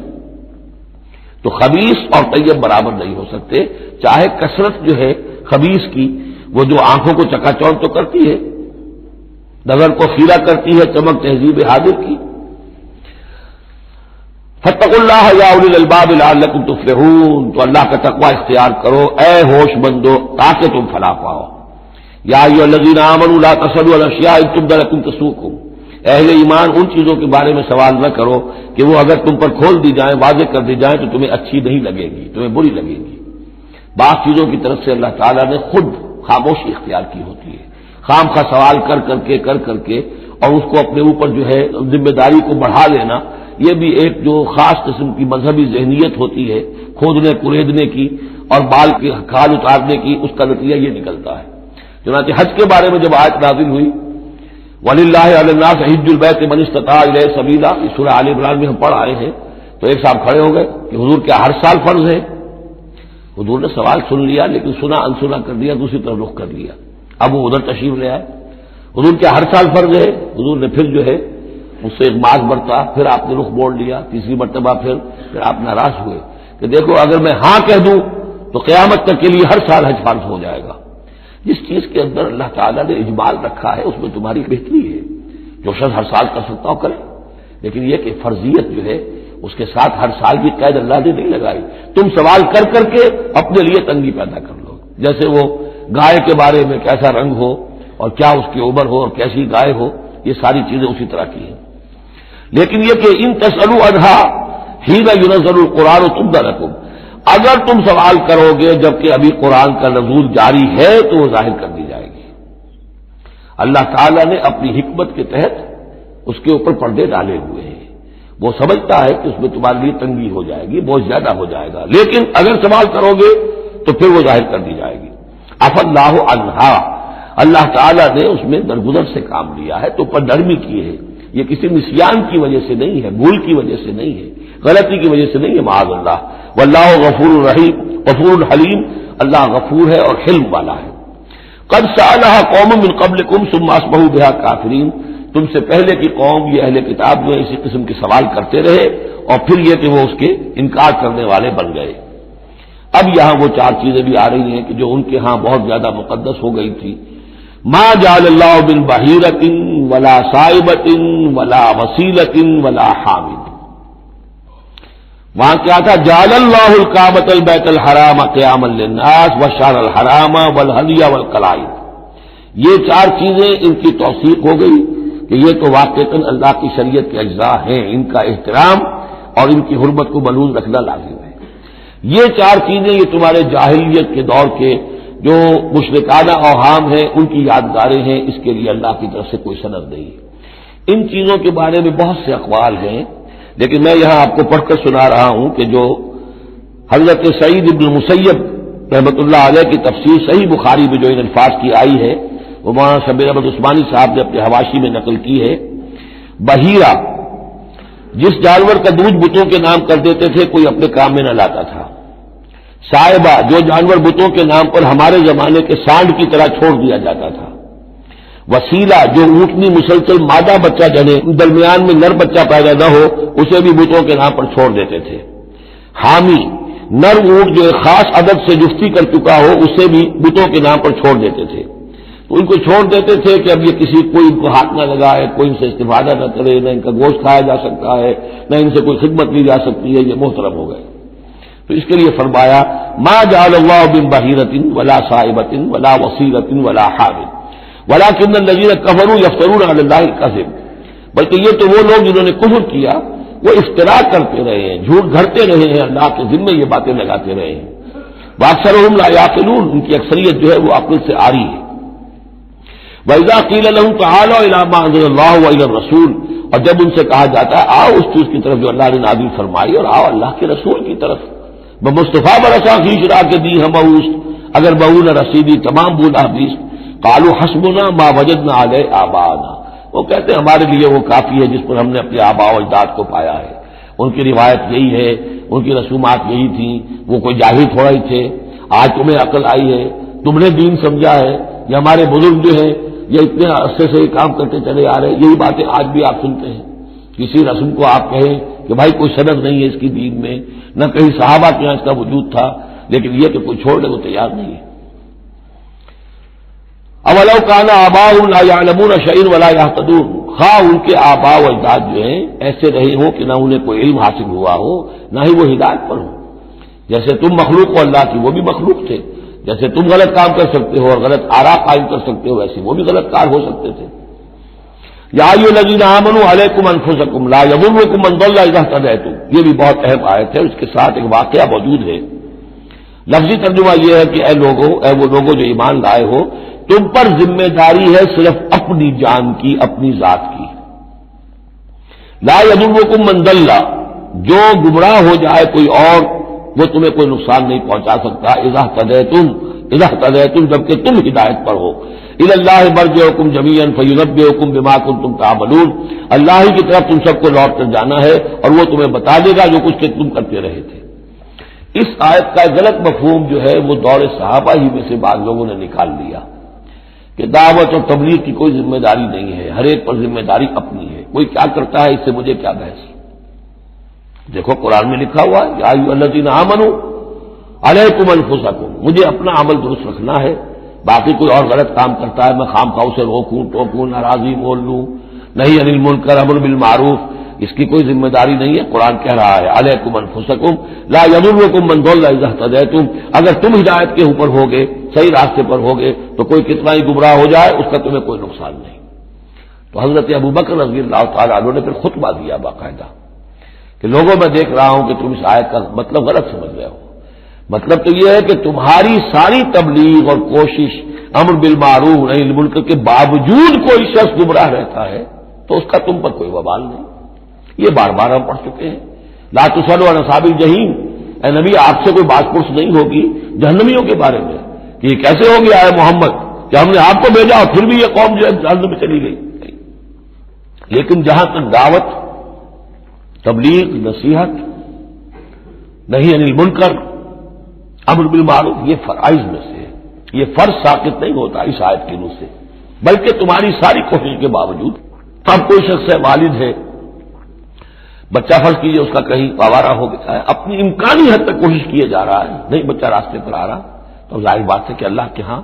تو خبیث اور طیب برابر نہیں ہو سکتے، چاہے کثرت جو ہے خبیث کی وہ جو آنکھوں کو چکا چوند تو کرتی ہے، نظر کو خیرہ کرتی ہے، چمک تہذیب حاضر کی. فاتقوا اللہ یا اولی الالباب لعلکم تفلحون، تو اللہ کا تقوی اختیار کرو اے ہوش مندو تاکہ تم فلاح پاؤ. یا ایھا الذین آمنوا لا تسألوا عن اشیاء ان تبد لکم تسؤکم، اہل ایمان ان چیزوں کے بارے میں سوال نہ کرو کہ وہ اگر تم پر کھول دی جائیں، واضح کر دی جائیں تو تمہیں اچھی نہیں لگے گی، تمہیں بری لگے گی. بعض چیزوں کی طرف سے اللہ تعالیٰ نے خود خاموشی اختیار کی ہوتی ہے، خام خواہ سوال کر کے اور اس کو اپنے اوپر جو ہے ذمہ داری کو بڑھا لینا، یہ بھی ایک جو خاص قسم کی مذہبی ذہنیت ہوتی ہے، کھودنے کریدنے کی اور بال کی کھال اتارنے کی، اس کا نتیجہ یہ نکلتا ہے. چنانچہ حج کے بارے میں جب آیت نازل ہوئی وَلِلَّهِ عَلَى النَّاسِ حِجُّ الْبَيْتِ مَنِ اسْتَطَاعَ إِلَيْهِ سَبِيلًا، اس سورہ آل عمران میں ہم پڑھ آئے ہیں. تو ایک صاحب کھڑے ہو گئے کہ حضور کیا ہر سال فرض ہے؟ حضور نے سوال سن لیا لیکن سنا انسنا کر دیا، دوسری طرف رخ کر لیا. اب وہ ادھر تشریف لے آئے. حضور کیا ہر سال فرض ہے؟ حضور نے پھر جو ہے اس سے ایک ماس برتا، پھر آپ نے رخ موڑ لیا، تیسری مرتبہ پھر آپ ناراض ہوئے کہ دیکھو اگر میں ہاں کہہ دوں تو قیامت تک کے لیے ہر سال حج فرض ہو جائے گا. جس چیز کے اندر اللہ تعالیٰ نے اجمال رکھا ہے اس میں تمہاری بہتری ہے. جو شخص ہر سال کر سکتا ہو کرے، لیکن یہ کہ فرضیت جو ہے اس کے ساتھ ہر سال کی قید اللہ نے نہیں لگائی. تم سوال کر کے اپنے لیے تنگی پیدا کر لو. جیسے وہ گائے کے بارے میں کیسا رنگ ہو اور کیا اس کی عمر ہو اور کیسی گائے ہو، یہ ساری چیزیں اسی طرح کی ہیں. لیکن یہ کہ ان تسألوا عنہا حین ینزل القرآن تبد لکم، اگر تم سوال کرو گے جبکہ ابھی قرآن کا نزول جاری ہے تو وہ ظاہر کر دی جائے گی. اللہ تعالیٰ نے اپنی حکمت کے تحت اس کے اوپر پردے ڈالے ہوئے ہیں. وہ سمجھتا ہے کہ اس میں تمہارے لیے تنگی ہو جائے گی، بہت زیادہ ہو جائے گا، لیکن اگر سوال کرو گے تو پھر وہ ظاہر کر دی جائے گی. عفا اللہ عنہا، اللہ تعالیٰ نے اس میں درگزر سے کام لیا ہے، تو پر نرمی کی ہے، یہ کسی نسیان کی وجہ سے نہیں ہے، بھول کی وجہ سے نہیں ہے، غلطی کی وجہ سے نہیں ہے، معاذ اللہ۔ واللہ غفور الرحیم غفور الحلیم، اللہ غفور ہے اور حلم والا ہے۔ قد سألها قوم من قبلكم ثم اصبحوا بها کافرین، تم سے پہلے کی قوم یہ اہل کتاب جو اسی قسم کے سوال کرتے رہے اور پھر یہ کہ وہ اس کے انکار کرنے والے بن گئے۔ اب یہاں وہ چار چیزیں بھی آ رہی ہیں کہ جو ان کے ہاں بہت زیادہ مقدس ہو گئی تھی۔ ما جعل اللہ من بحیرۃ ولا صائبۃ ولا وسیلۃ ولا حامل، وہاں کیا تھا؟ جعل اللہ الکعبۃ البیت الحرام قیاما للناس والشہر الحرام والہدی والقلائد، یہ چار چیزیں ان کی توثیق ہو گئی کہ یہ تو واقعتاً اللہ کی شریعت کے اجزاء ہیں، ان کا احترام اور ان کی حرمت کو ملحوظ رکھنا لازم ہے۔ یہ چار چیزیں یہ تمہارے جاہلیت کے دور کے جو مشرکانہ اوہام ہیں ان کی یادگاریں ہیں، اس کے لیے اللہ کی طرف سے کوئی سند نہیں ہے۔ ان چیزوں کے بارے میں بہت سے اقوال ہیں، لیکن میں یہاں آپ کو پڑھ کر سنا رہا ہوں کہ جو حضرت سعید ابن مسیب رحمۃ اللہ علیہ کی تفسیر صحیح بخاری میں جو ان الفاظ کی آئی ہے وہ مولانا شبیر احمد عثمانی صاحب نے اپنے حواشی میں نقل کی ہے۔ بحیرہ جس جانور کا دودھ بتوں کے نام کر دیتے تھے، کوئی اپنے کام میں نہ لاتا تھا۔ صائبہ جو جانور بتوں کے نام پر ہمارے زمانے کے سانڈ کی طرح چھوڑ دیا جاتا تھا۔ وسیلہ جو اونٹنی مسلسل مادہ بچہ جنے درمیان میں نر بچہ پیدا نہ ہو اسے بھی بتوں کے نام پر چھوڑ دیتے تھے۔ حامی نر اونٹ جو ایک خاص عدد سے جفتی کر چکا ہو اسے بھی بتوں کے نام پر چھوڑ دیتے تھے، تو ان کو چھوڑ دیتے تھے کہ اب یہ کسی کوئی ان کو ہاتھ نہ لگائے، کوئی ان سے استفادہ نہ کرے، نہ ان کا گوشت کھایا جا سکتا ہے، نہ ان سے کوئی خدمت لی جا سکتی ہے، یہ محترم ہو گئے۔ تو اس کے لیے فرمایا ما جعل اللہ من بحیرۃ ولا صائبۃ ولا وسیلۃ ولا حامل ولکن الذین کفروا یفترون علی اللہ الکذب، بلکہ یہ تو وہ لوگ جنہوں نے کفر کیا وہ افترا کرتے رہے ہیں، جھوٹ گھڑتے رہے ہیں، اللہ کے ذمے یہ باتیں لگاتے رہے ہیں۔ واکثرهم لا یعقلون، ان کی اکثریت جو ہے وہ عقل سے عاری ہے۔ وَإِذَا قِيلَ لَهُمْ تَعَالَوْا إِلَىٰ مَا أَنزَلَ اللَّهُ وَإِلَى الرَّسُولِ، اور جب ان سے کہا جاتا ہے آؤ اس چیز کی طرف جو اللہ نے نازل فرمائی اور آؤ اللہ کے رسول کی طرف، بمصطفیٰ برسا کی شرا کے دی ہم اگر بہو نہ رسیدی تمام بولا بیس، قالوا حسبنا ما وجدنا علیہ آباءنا، وہ کہتے ہیں ہمارے لیے وہ کافی ہے جس پر ہم نے اپنے آباء و اجداد کو پایا ہے، ان کی روایت یہی ہے، ان کی رسومات یہی تھیں، وہ کوئی جاہل تھوڑا ہی تھے، آج تمہیں عقل آئی ہے، تم نے دین سمجھا ہے، یہ ہمارے بزرگ جو ہیں یہ اتنے عرصے سے یہ کام کرتے چلے آ رہے ہیں، یہی باتیں آج بھی آپ سنتے ہیں۔ کسی رسم کو آپ کہیں کہ بھائی کوئی سند نہیں ہے اس کی دین میں، نہ کہیں صحابہ کے یہاں اس کا وجود تھا، لیکن یہ کہ کوئی چھوڑنے کو تیار نہیں ہے۔ اولو کان آباؤہم لا یعلمون شیئا ولا یہتدون، خواہ ان کے آباء و اجداد جو ہیں ایسے رہے ہوں کہ نہ انہیں کوئی علم حاصل ہوا ہو نہ ہی وہ ہدایت پر ہو، جیسے تم مخلوق ہو اللہ کی، وہ بھی مخلوق تھے، جیسے تم غلط کام کر سکتے ہو اور غلط آراء قائم کر سکتے ہو ویسے وہ بھی غلط کار ہو سکتے تھے۔ یا ایھا الذین آمنوا علیکم انفسکم لا یضرکم من ضل اذا اہتدیتم، یہ بھی بہت اہم آیت ہے، اس کے ساتھ ایک واقعہ موجود ہے۔ لفظی ترجمہ یہ ہے کہ اے وہ لوگوں جو ایمان لائے ہو، تم پر ذمہ داری ہے صرف اپنی جان کی، اپنی ذات کی۔ لا یضرکم من ضل، جو گمراہ ہو جائے کوئی اور وہ تمہیں کوئی نقصان نہیں پہنچا سکتا، اذا اہتدیتم جبکہ تم ہدایت پر ہو۔ الی اللہ مرجعکم جمیعا فینبئکم بما کنتم تعملون، اللہ ہی کی طرف تم سب کو لوٹ کر جانا ہے اور وہ تمہیں بتا دے گا جو کچھ کہ تم کرتے رہے تھے۔ اس آیت کا غلط مفہوم جو ہے وہ دور صحابہ ہی میں سے بعض لوگوں نے نکال لیا کہ دعوت اور تبلیغ کی کوئی ذمہ داری نہیں ہے، ہر ایک پر ذمہ داری اپنی ہے، کوئی کیا کرتا ہے اس سے مجھے کیا بحث۔ دیکھو قرآن میں لکھا ہوا ہے یا ایھا الذین آمنوا علیکم انفسکم، مجھے اپنا عمل درست رکھنا ہے، باقی کوئی اور غلط کام کرتا ہے میں خام خواہ اسے روکوں ٹوکوں ناراضی بول لوں، نہیں عن المنکر امر بالمعروف، اس کی کوئی ذمہ داری نہیں ہے۔ قرآن کہہ رہا ہے علیکم انفسکم لا یضرکم من ضل اذا اہتدیتم، اگر تم ہدایت کے اوپر ہوگے، صحیح راستے پر ہوگے تو کوئی کتنا ہی گمراہ ہو جائے اس کا تمہیں کوئی نقصان نہیں۔ تو حضرت ابوبکر رضی اللہ تعالیٰ عنہ نے پھر خطبہ دیا باقاعدہ کہ لوگوں میں دیکھ رہا ہوں کہ تم اس آیت کا مطلب غلط سمجھ رہے ہو، مطلب تو یہ ہے کہ تمہاری ساری تبلیغ اور کوشش امر بالمعروف نہی عن المنکر کے باوجود کوئی شخص گمراہ رہتا ہے تو اس کا تم پر کوئی وبال نہیں۔ یہ بار بار ہم پڑھ چکے ہیں، لا تسألوا عن اصحاب الجحیم، اے نبی آپ سے کوئی بات پرس نہیں ہوگی جہنمیوں کے بارے میں کہ یہ کیسے ہو گیا ہے محمد کہ ہم نے آپ کو بھیجا اور پھر بھی یہ قوم جو ہے جہنم میں چلی گئی. لیکن جہاں تک دعوت، تبلیغ، نصیحت، نہیں انل منکر، امر بالمعروف، یہ فرائض میں سے ہے. یہ فرض ساقط نہیں ہوتا اس آیت کی روح سے، بلکہ تمہاری ساری کوشش کے باوجود. اب کوئی شخص ہے، والد ہے، بچہ فرض کیجیے اس کا کہیں آوارہ ہو گیا ہے، اپنی امکانی حد تک کوشش کیے جا رہا ہے، نہیں بچہ راستے پر آ رہا، تو ظاہر بات ہے کہ اللہ کے ہاں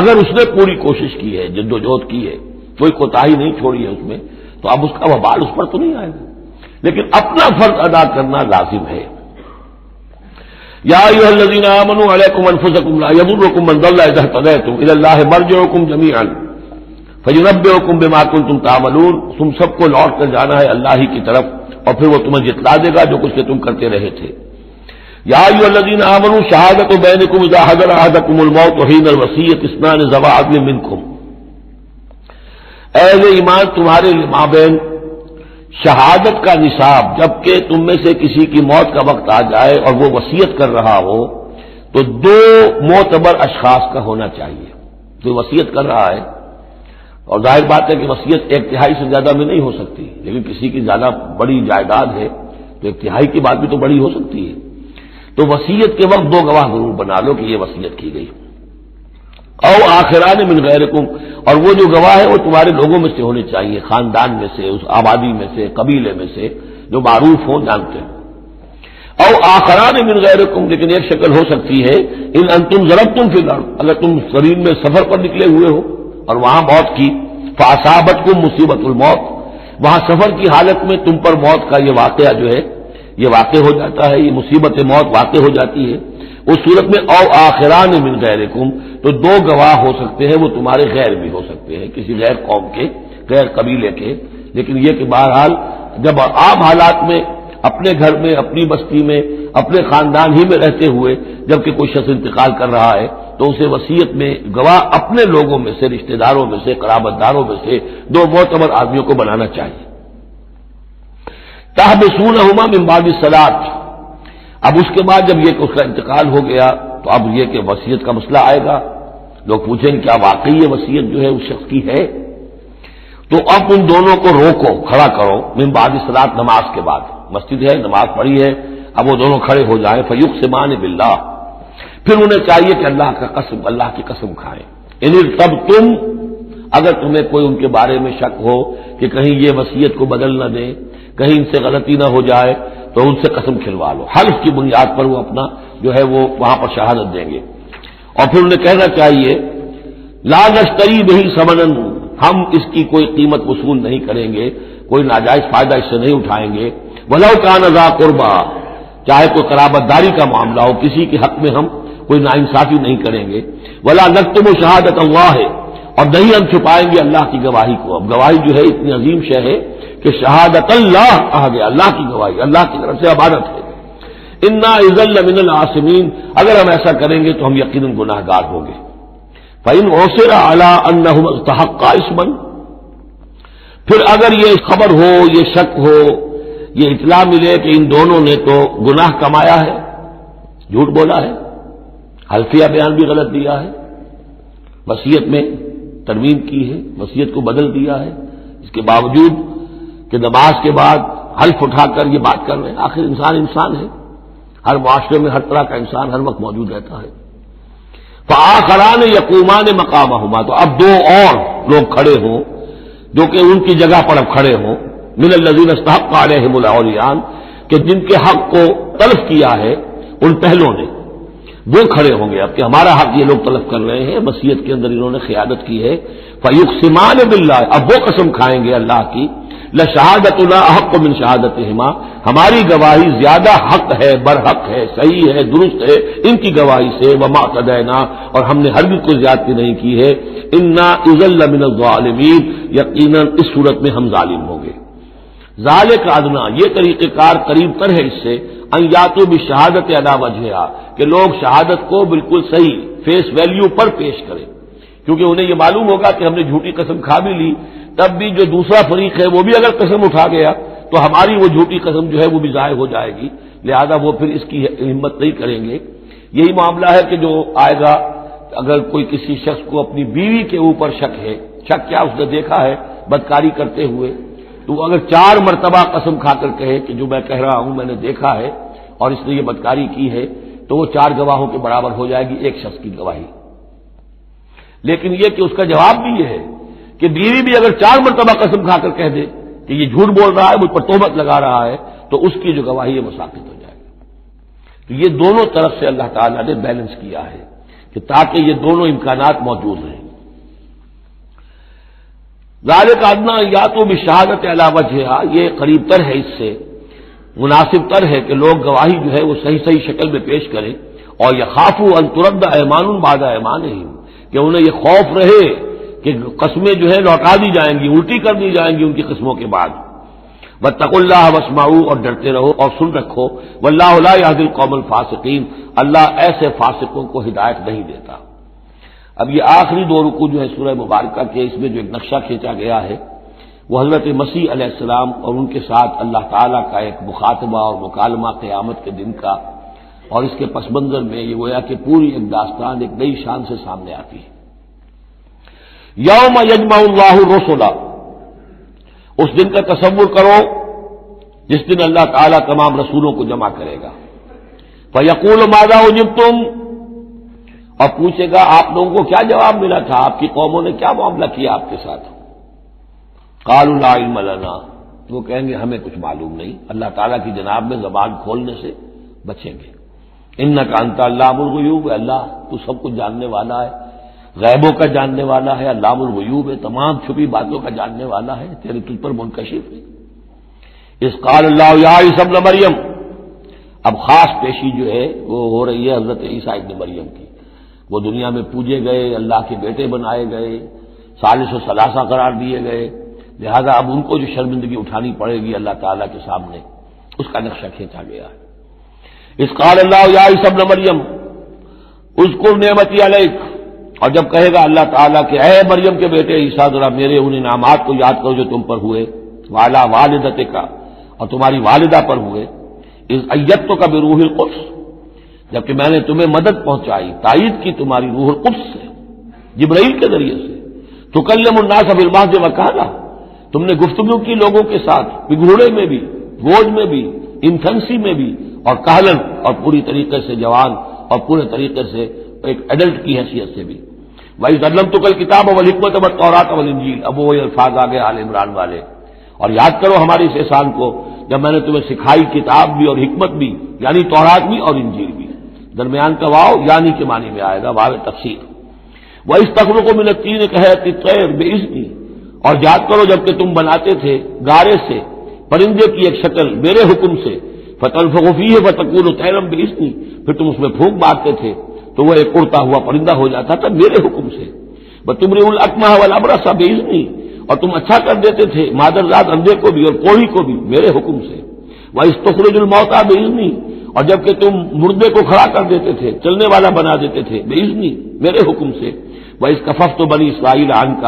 اگر اس نے پوری کوشش کی ہے، جدوجہد کی ہے، کوئی کوتاہی نہیں چھوڑی ہے اس میں، تو اب اس کا وبال اس پر تو نہیں آئے گا. لیکن اپنا فرض ادا کرنا لازم ہے. یا ایھا الذین آمنوا علیکم انفسکم لا یضرکم من ضل اذا اهتدیتم الی اللہ مرجعکم جمیعا فینبئکم بما کنتم تعملون. تم سب کو لوٹ کر جانا ہے اللہ ہی کی طرف، اور پھر وہ تمہیں جتلا دے گا جو کچھ کہ تم کرتے رہے تھے. یا ایھا الذین آمنوا شہادۃ بینکم اذا حضر احدکم الموت حین الوصیۃ اثنان ذوی عدل منکم. اہل ایمان تمہارے مابین شہادت کا نصاب، جبکہ تم میں سے کسی کی موت کا وقت آ جائے اور وہ وصیت کر رہا ہو تو دو معتبر اشخاص کا ہونا چاہیے. جو وصیت کر رہا ہے، اور ظاہر بات ہے کہ وصیت ایک تہائی سے زیادہ میں نہیں ہو سکتی، لیکن کسی کی زیادہ بڑی جائیداد ہے تو ایک تہائی کی بات بھی تو بڑی ہو سکتی ہے. تو وصیت کے وقت دو گواہ ضرور بنا لو کہ یہ وصیت کی گئی. او آخران من غیرکم، اور وہ جو گواہ ہے وہ تمہارے لوگوں میں سے ہونے چاہیے، خاندان میں سے، اس آبادی میں سے، قبیلے میں سے، جو معروف ہوں، جانتے ہیں. او آخران من غیرکم، لیکن ایک شکل ہو سکتی ہے ان انتم ضربتم فی الارض، اگر تم زمین میں سفر پر نکلے ہوئے ہو اور وہاں موت کی، فاصابتکم مصیبت الموت، وہاں سفر کی حالت میں تم پر موت کا یہ واقعہ جو ہے یہ واقع ہو جاتا ہے، یہ مصیبت موت واقع ہو جاتی ہے. اس صورت میں او آخران من غیرکم، تو دو گواہ ہو سکتے ہیں، وہ تمہارے غیر بھی ہو سکتے ہیں، کسی غیر قوم کے، غیر قبیلے کے. لیکن یہ کہ بہرحال جب عام حالات میں اپنے گھر میں، اپنی بستی میں، اپنے خاندان ہی میں رہتے ہوئے جبکہ کوئی شخص انتقال کر رہا ہے تو اسے وصیت میں گواہ اپنے لوگوں میں سے، رشتہ داروں میں سے، قرابت داروں میں سے دو معتبر آدمیوں کو بنانا چاہیے. تحبسونہما من بعد الصلاۃ، اب اس کے بعد جب یہ کہ اس کا انتقال ہو گیا تو اب یہ کہ وصیت کا مسئلہ آئے گا. لوگ پوچھیں کہ کیا واقعی یہ وصیت جو ہے اس شخص کی ہے؟ تو اب ان دونوں کو روکو، کھڑا کرو، من بعد الصلاۃ، نماز کے بعد. مسجد ہے، نماز پڑھی ہے، اب وہ دونوں کھڑے ہو جائیں. فیقسمان باللہ، پھر انہیں چاہیے کہ اللہ کا قسم، اللہ کی قسم کھائیں. ان تب تم، اگر تمہیں کوئی ان کے بارے میں شک ہو کہ کہیں یہ وصیت کو بدل نہ دیں، کہیں ان سے غلطی نہ ہو جائے، تو ان سے قسم کھلوا لو. حلف کی بنیاد پر وہ اپنا جو ہے وہ وہاں پر شہادت دیں گے. اور پھر انہیں کہنا چاہیے لا نشتری بہی ثمنا، ہم اس کی کوئی قیمت وصول نہیں کریں گے، کوئی ناجائز فائدہ اس سے نہیں اٹھائیں گے. ولو کان ذا قربا، چاہے کوئی قرابت داری کا معاملہ ہو، کسی کے حق میں ہم کوئی ناانصافی نہیں کریں گے. ولا نکتم شہادت اللہ، اور نہیں ہم چھپائیں گے اللہ کی گواہی کو. اب گواہی جو ہے اتنی عظیم شے ہے کہ شہادت اللہ کہا گیا، اللہ کی گواہی، اللہ کی طرف سے امانت ہے. انا اذا لمن العاصمین، اگر ہم ایسا کریں گے تو ہم یقیناً گناہ گار ہوں گے. فإن عثر على انهم استحقا اسما، پھر اگر یہ خبر ہو، یہ شک ہو، یہ اطلاع ملے کہ ان دونوں نے تو گناہ کمایا ہے، جھوٹ بولا ہے، حلفیہ بیان بھی غلط دیا ہے، وصیت میں ترمیم کی ہے، وصیت کو بدل دیا ہے، اس کے باوجود کہ نماز کے بعد حلف اٹھا کر یہ بات کر رہے ہیں. آخر انسان انسان ہے، ہر معاشرے میں ہر طرح کا انسان ہر وقت موجود رہتا ہے. فآخران یقومان مقامہما، تو اب دو اور لوگ کھڑے ہوں جو کہ ان کی جگہ پر اب کھڑے ہوں، من الذین استحق علیہم الاولیان، کہ جن کے حق کو تلف کیا ہے ان پہلوں نے، وہ کھڑے ہوں گے اب کہ ہمارا حق یہ لوگ تلف کر رہے ہیں، وصیت کے اندر انہوں نے خیانت کی ہے. فیقسمان باللہ، اب وہ قسم کھائیں گے اللہ کی، لشہادتنا احق من شہادتہما، ہماری گواہی زیادہ حق ہے، برحق ہے، صحیح ہے، درست ہے ان کی گواہی سے. وما اعتدینا، اور ہم نے ہرگز کوئی زیادتی نہیں کی ہے. انا اذا لمن الظالمین، یقیناً اس صورت میں ہم ظالم ہوں گے. ذالک ادنا، یہ طریقہ کار قریب تر ہے اس سے، ان یاتوا بالشہادۃ علی وجہہا، کہ لوگ شہادت کو بالکل صحیح فیس ویلیو پر پیش کریں، کیونکہ انہیں یہ معلوم ہوگا کہ ہم نے جھوٹی قسم کھا بھی لی، تب بھی جو دوسرا فریق ہے وہ بھی اگر قسم اٹھا گیا تو ہماری وہ جھوٹی قسم جو ہے وہ بھی ضائع ہو جائے گی، لہذا وہ پھر اس کی ہمت نہیں کریں گے. یہی معاملہ ہے کہ جو آئے گا اگر کوئی کسی شخص کو اپنی بیوی کے اوپر شک ہے، شک کیا اس نے دیکھا ہے بدکاری کرتے ہوئے، تو وہ اگر 4 مرتبہ قسم کھا کر کہے کہ جو میں کہہ رہا ہوں میں نے دیکھا ہے اور اس نے یہ بدکاری کی ہے، تو وہ 4 گواہوں کے برابر ہو جائے گی ایک شخص کی گواہی۔ لیکن یہ کہ اس کا جواب بھی یہ ہے کہ بیوی بھی اگر 4 مرتبہ قسم کھا کر کہہ دے کہ یہ جھوٹ بول رہا ہے، مجھ پر تہمت لگا رہا ہے، تو اس کی جو گواہی ہے وہ ساقط ہو جائے گی۔ تو یہ دونوں طرف سے اللہ تعالیٰ نے بیلنس کیا ہے کہ تاکہ یہ دونوں امکانات موجود رہیں۔ ذالک ادنیٰ یا تو بشہادت علی وجہہا، یہ قریب تر ہے، اس سے مناسب تر ہے کہ لوگ گواہی جو ہے وہ صحیح صحیح شکل میں پیش کریں، اور یخافوا ان ترد ایمان بعد ایمانہم، کہ انہیں یہ خوف رہے کہ قسمیں جو ہے لوٹا دی جائیں گی، الٹی کر دی جائیں گی ان کی قسموں کے بعد۔ واتقوا اللہ واسمعوا، اور ڈرتے رہو اور سن رکھو، واللہ لا یہدی القوم الفاسقین، اللہ ایسے فاسقوں کو ہدایت نہیں دیتا۔ اب یہ آخری 2 رکوع جو ہے سورہ مبارکہ کے، اس میں جو ایک نقشہ کھینچا گیا ہے وہ حضرت مسیح علیہ السلام اور ان کے ساتھ اللہ تعالیٰ کا ایک مخاطبہ اور مکالمہ قیامت کے دن کا، اور اس کے پس منظر میں یہ گویا کہ پوری ایک داستان ایک نئی شان سے سامنے آتی ہے۔ یوم یجمع اللہ الرسل، اس دن کا تصور کرو جس دن اللہ تعالیٰ تمام رسولوں کو جمع کرے گا۔ فیقول ماذا اجبتم، اور پوچھے گا آپ لوگوں کو کیا جواب ملا تھا، آپ کی قوموں نے کیا معاملہ کیا آپ کے ساتھ۔ قالوا لا علم لنا، وہ کہیں گے ہمیں کچھ معلوم نہیں، اللہ تعالیٰ کی جناب میں زبان کھولنے سے بچیں گے۔ انک انت علام الغیوب، اللہ تو سب کچھ جاننے والا ہے، غیبوں کا جاننے والا ہے، علام الغیوب ہے، تمام چھپی باتوں کا جاننے والا ہے، تیرے تجھ پر منکشف ہے۔ اس قال اللہ یا عیسی ابن مریم، اب خاص پیشی جو ہے وہ ہو رہی ہے حضرت عیسیٰ ابن مریم کی۔ وہ دنیا میں پوجے گئے، اللہ کے بیٹے بنائے گئے، ثالث و ثلاثہ قرار دیے گئے، لہذا اب ان کو جو شرمندگی اٹھانی پڑے گی اللہ تعالیٰ کے سامنے، اس کا نقشہ کھینچا گیا ہے۔ اس قال اللہ یا عیسی ابن مریم اذکر نعمتی علیک، اور جب کہے گا اللہ تعالیٰ کہ اے مریم کے بیٹے عیسیٰ ذرا میرے ان انعامات کو یاد کرو جو تم پر ہوئے، وعلی والدتک، اور تمہاری والدہ پر ہوئے، اذ ایدتک بروح القدس، جبکہ میں نے تمہیں مدد پہنچائی، تائید کی تمہاری روح القدس سے، جبرائیل کے ذریعے سے، تکلم الناس بالمہد وکہلا، تم نے گفتگو کی لوگوں کے ساتھ، بگھوڑے میں بھی، گود میں بھی، انفنسی میں بھی، اور کہلن، اور پوری طریقے سے جوان اور پورے طریقے سے ایک ایڈلٹ کی حیثیت سے بھی۔ وَإِذْ عَلَّمْتُكَ الْكِتَابَ وَالْحِكْمَةَ وَالتَّوْرَاةَ وَالْإِنْجِيلَ، اب وہ الفاظ آگے آل عمران والے، اور یاد کرو ہمارے اس احسان کو جب میں نے تمہیں سکھائی کتاب بھی اور حکمت بھی، یعنی تورات بھی اور انجیل بھی، درمیان کا واو یعنی کے معنی میں آئے گا، واو تفسیر۔ وَإِذْ تَخْلُقُ مِنَ الطِّينِ كَهَيْئَةِ الطَّيْرِ بِإِذْنِي، اور یاد کرو جب کہ تم بناتے تھے گارے سے پرندے کی ایک شکل میرے حکم سے، فَتَنفُخُ فِيهِ فَتَكُونُ طَيْرًا بِإِذْنِي، پھر تم اس میں پھونک مارتے تھے تو وہ ایک اڑتا ہوا پرندہ ہو جاتا تھا میرے حکم سے۔ وَتُبْرِئُ الْأَكْمَحَ وَالْأَبْرَصَ بِإِذْنِي، اور تم اچھا کر دیتے تھے مادرزاد اندھے کو بھی اور کوڑھی کو بھی میرے حکم سے۔ وَإِذْ تُخْرِجُ الْمَوْتَىٰ بِإِذْنِي، اور جب کہ تم مردے کو کھڑا کر دیتے تھے، چلنے والا بنا دیتے تھے، بِإِذْنِي، میرے حکم سے۔ وَإِذْ كَفَفْتُ بَنِي إِسْرَائِيلَ عَنْكَ،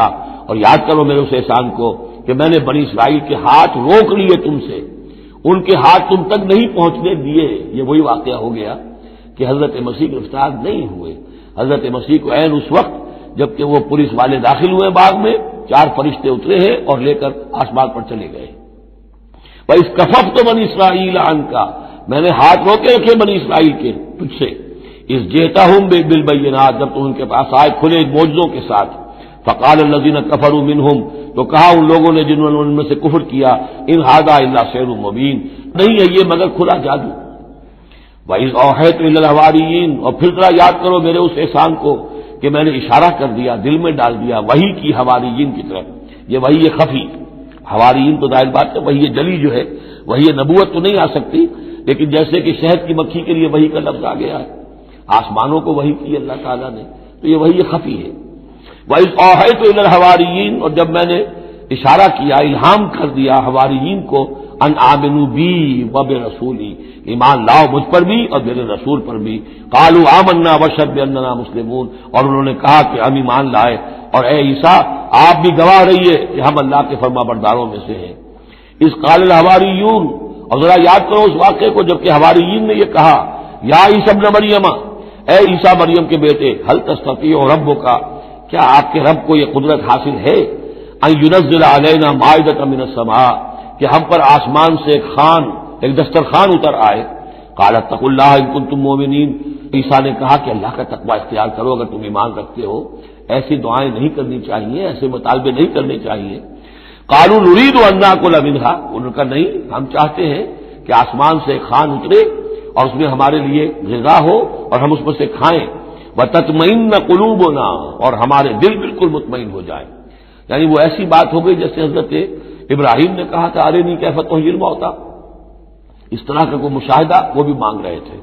اور یاد کرو میرے اس احسان کو کہ میں نے بنی اسرائیل کے ہاتھ روک لیے تم سے، ان کے ہاتھ تم تک نہیں پہنچنے دیے۔ یہ وہی واقعہ ہو گیا کہ حضرت مسیح گرفتار نہیں ہوئے، حضرت مسیح کو عین اس وقت جبکہ وہ پولیس والے داخل ہوئے باغ میں، 4 فرشتے اترے ہیں اور لے کر آسمان پر چلے گئے۔ وَإِذْ كَفَفْتُ بَنِي إِسْرَائِيلَ عَنْكَ، میں نے ہاتھ روکے رکھے بنی اسرائیل کے تجھ سے، اِذْ جِئْتَهُم بِالْبَيِّنَاتِ، جب تم ان کے پاس آئے کھلے معجزوں کے ساتھ۔ فَقَالَ الَّذِينَ كَفَرُوا مِنْهُمْ، تو کہا ان لوگوں نے جنہوں نے ان میں سے کفر کیا، إِنْ هَٰذَا إِلَّا سِحْرٌ مُّبِينٌ، نہیں ہے یہ مگر کھلا جادو۔ وَإِذْ أَوْحَيْتُ إِلَى الْحَوَارِيِّينَ، اور پھر ذرا یاد کرو میرے اس احسان کو کہ میں نے اشارہ کر دیا، دل میں ڈال دیا وحی کی حواریین کی طرف۔ یہ وحی خفی، حواریین تو ظاہر بات ہے وحی جلی جو ہے، وحی نبوت تو نہیں آ سکتی، لیکن جیسے کہ شہد کی مکھی کے لیے وحی کا لفظ آ گیا ہے، آسمانوں کو وحی کی اللہ تعالیٰ نے، تو یہ وحی خفی ہے۔ وَإِذْ أَوْحَيْتُ إِلَى الْحَوَارِيِّينَ، اور جب میں نے اشارہ کیا، الہام کر دیا حواریین کو، ان آمنوا بی وبرسولی، ایمان لاؤ مجھ پر بھی اور میرے رسول پر بھی۔ قالوا آمنا واشهد بأننا مسلمون، اور انہوں نے کہا کہ ہم ایمان لائے اور اے عیسیٰ آپ بھی گواہ رہیے کہ ہم اللہ کے فرما برداروں میں سے ہیں۔ اذ قال الحواریون، اور ذرا یاد کرو اس واقعے کو جب کہ حواریین نے یہ کہا، یا عیسی ابن مریم، اے عیسیٰ مریم کے بیٹے، حل تستطیع ربک، کیا آپ کے رب کو یہ قدرت حاصل ہے ان ينزل علینا مائدۃ من السماء، کہ ہم پر آسمان سے ایک دسترخوان اتر آئے؟ قال اتقوا اللہ ان کنتم مؤمنین، عیسیٰ نے کہا کہ اللہ کا تقوی اختیار کرو اگر تم ایمان رکھتے ہو، ایسی دعائیں نہیں کرنی چاہیے، ایسے مطالبے نہیں کرنے چاہیے۔ قالوا نريد ان ناكل منها، انہوں نے کہا نہیں، ہم چاہتے ہیں کہ آسمان سے ایک خوان اترے اور اس میں ہمارے لیے غذا ہو اور ہم اس میں سے کھائیں، وتطمئن قلوبنا، اور ہمارے دل بالکل مطمئن ہو جائیں۔ یعنی وہ ایسی بات ہو گئی جیسے حضرت ابراہیم نے کہا تھا ارنی کیف تحیی الموتیٰ، اس طرح کا کوئی مشاہدہ وہ بھی مانگ رہے تھے۔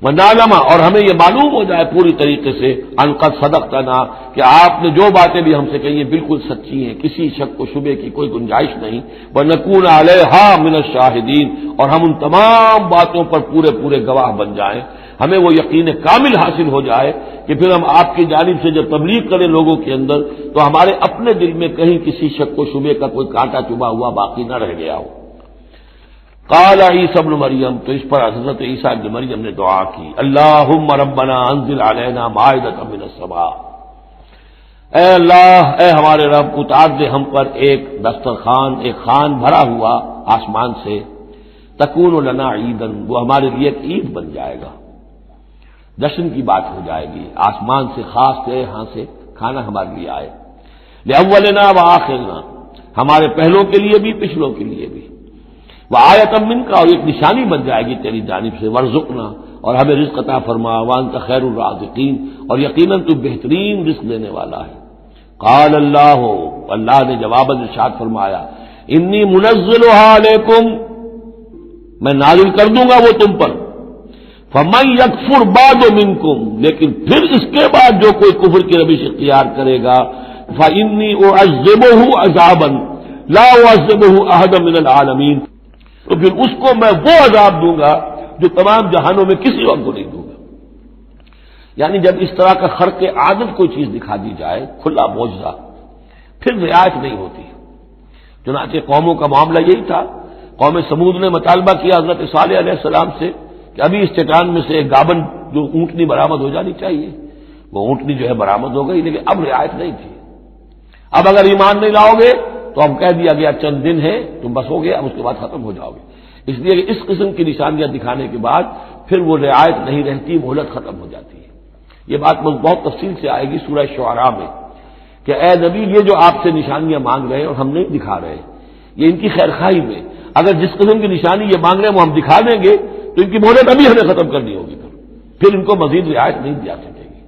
ونعلم، اور ہمیں یہ معلوم ہو جائے پوری طریقے سے ان قد صدقتنا، کہ آپ نے جو باتیں بھی ہم سے کہی ہیں بالکل سچی ہیں، کسی شک و شبے کی کوئی گنجائش نہیں۔ ونکون علیہا من الشاہدین، اور ہم ان تمام باتوں پر پورے گواہ بن جائیں، ہمیں وہ یقین کامل حاصل ہو جائے کہ پھر ہم آپ کی جانب سے جب تبلیغ کریں لوگوں کے اندر تو ہمارے اپنے دل میں کہیں کسی شک و شبے کا کوئی کانٹا چبھا ہوا باقی نہ رہ گیا ہو۔ قال عیسی ابن مریم، تو اس پر حضرت عیسیٰ ابن مریم نے دعا کی، اللہم ربنا انزل علینا مائدۃ من السماء، اے اللہ، اے ہمارے رب، اتار دے ہم پر ایک دسترخوان، ایک خوان بھرا ہوا آسمان سے، تکون لنا عیدن، وہ ہمارے لیے ایک عید بن جائے گا، جشن کی بات ہو جائے گی، آسمان سے خاص سے یہاں سے کھانا ہمارے لیے آئے، لأولنا وآخرنا، ہمارے پہلوں کے لیے بھی پچھلوں کے لیے بھی، وآیۃ منک، اور ایک نشانی بن جائے گی تیری جانب سے، وارزقنا، اور ہمیں رزق عطا فرما، وانت خیر الرازقین، اور یقیناً تو بہترین رزق دینے والا ہے۔ قال اللہ، اللہ نے جواباً ارشاد فرمایا، انی منزلها علیکم، میں نازل کر دوں گا وہ تم پر، فمن یکفر بعد منکم، لیکن پھر اس کے بعد جو کوئی کفر کی روش اختیار کرے گا، فانی اعذبہ عذابا لا اعذبہ احدا من العالمین، تو پھر اس کو میں وہ عذاب دوں گا جو تمام جہانوں میں کسی اور کو نہیں دوں گا۔ یعنی جب اس طرح کا خرق عادت کوئی چیز دکھا دی جائے، کھلا معجزہ، پھر رعایت نہیں ہوتی۔ چنانچہ قوموں کا معاملہ یہی تھا، قوم سمود نے مطالبہ کیا حضرت صالح علیہ السلام سے کہ ابھی اس چٹان میں سے ایک گابن جو اونٹنی برآمد ہو جانی چاہیے، وہ اونٹنی جو ہے برآمد ہو گئی، لیکن اب رعایت نہیں تھی۔ اب اگر ایمان نہیں لاؤ گے تو اب کہہ دیا گیا چند دن ہے، تم بس ہو گے، اب اس کے بعد ختم ہو جاؤ گے۔ اس لیے کہ اس قسم کی نشانیاں دکھانے کے بعد پھر وہ رعایت نہیں رہتی، مہلت ختم ہو جاتی ہے۔ یہ بات بہت تفصیل سے آئے گی سورہ شعراء میں کہ اے نبی، یہ جو آپ سے نشانیاں مانگ رہے ہیں اور ہم نہیں دکھا رہے، یہ ان کی خیر خواہی میں، اگر جس قسم کی نشانی یہ مانگ رہے ہیں وہ ہم دکھا دیں گے تو ان کی مہلت ابھی ہمیں ختم کرنی ہوگی، پھر ان کو مزید رعایت نہیں دیا سکے گی۔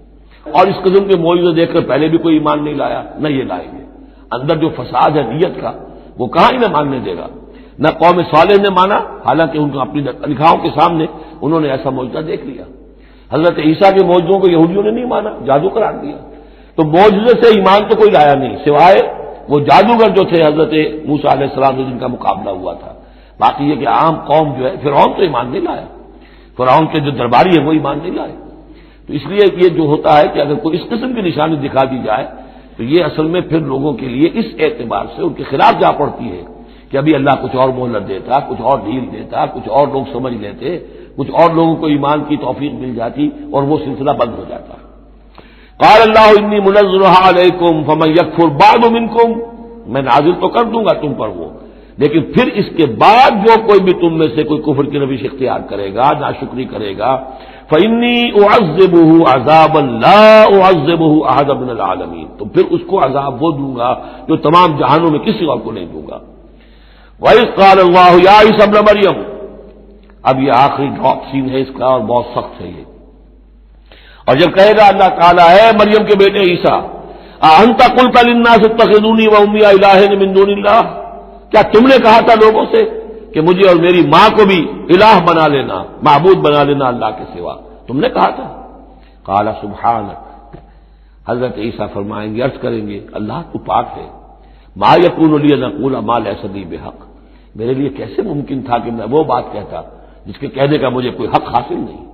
اور اس قسم کے معجزے دیکھ کر پہلے بھی کوئی ایمان نہیں لایا، نہ یہ لائیں گے۔ اندر جو فساد ہے نیت کا، وہ کہاں انہیں ماننے دے گا۔ نہ قوم صالح نے مانا، حالانکہ ان کو اپنی نگاہوں کے سامنے انہوں نے ایسا معجزہ دیکھ لیا۔ حضرت عیسیٰ کے معجزوں کو یہودیوں نے نہیں مانا، جادو قرار دیا۔ تو معجزے سے ایمان تو کوئی لایا نہیں، سوائے وہ جادوگر جو تھے حضرت موسیٰ علیہ السلام سے جن کا مقابلہ ہوا تھا۔ باقی یہ کہ عام قوم جو ہے، فرعون تو ایمان نہیں لایا، فرعون کے جو درباری ہیں وہ ایمان نہیں لائے۔ تو اس لیے یہ جو ہوتا ہے کہ اگر کوئی اس قسم کی نشانی دکھا دی جائے تو یہ اصل میں پھر لوگوں کے لیے اس اعتبار سے ان کے خلاف جا پڑتی ہے کہ ابھی اللہ کچھ اور مہلت دیتا، کچھ اور ڈھیل دیتا، کچھ اور لوگ سمجھ لیتے، کچھ اور لوگوں کو ایمان کی توفیق مل جاتی اور وہ سلسلہ بند ہو جاتا۔ قال اللہ انی منزلها علیکم فمن یکفر بعد منکم، میں نازل تو کر دوں گا تم پر وہ، لیکن پھر اس کے بعد جو کوئی بھی تم میں سے کوئی کفر کی روش اختیار کرے گا، ناشکری کرے گا، فإنی اعذبہ عذابا لا اعذبہ احدا من العالمین، تو پھر اس کو عذاب وہ دوں گا جو تمام جہانوں میں کسی اور کو نہیں دوں گا۔ وَإِذْ قَالَ اللَّهُ يَا عِيسَى ابْنَ مَرْيَمَ، اب یہ آخری ڈراپ سین ہے اس کا اور بہت سخت ہے یہ۔ اور جب کہے گا اللہ تعالیٰ، ہے مریم کے بیٹے عیسیٰ، أَأَنْتَ قُلْتَ لِلنَّاسِ اتَّخِذُونِي وَأُمِّيَ إِلَٰهَيْنِ مِن دُونِ اللَّهِ، کیا تم نے کہا تھا لوگوں سے کہ مجھے اور میری ماں کو بھی الہ بنا لینا، معبود بنا لینا اللہ کے سوا، تم نے کہا تھا؟ قال سبحانک، حضرت عیسیٰ فرمائیں گے، عرض کریں گے، اللہ تو پاک ہے، ما یکون لی ان اقول ما لیس لی بحق، میرے لیے کیسے ممکن تھا کہ میں وہ بات کہتا جس کے کہنے کا مجھے کوئی حق حاصل نہیں۔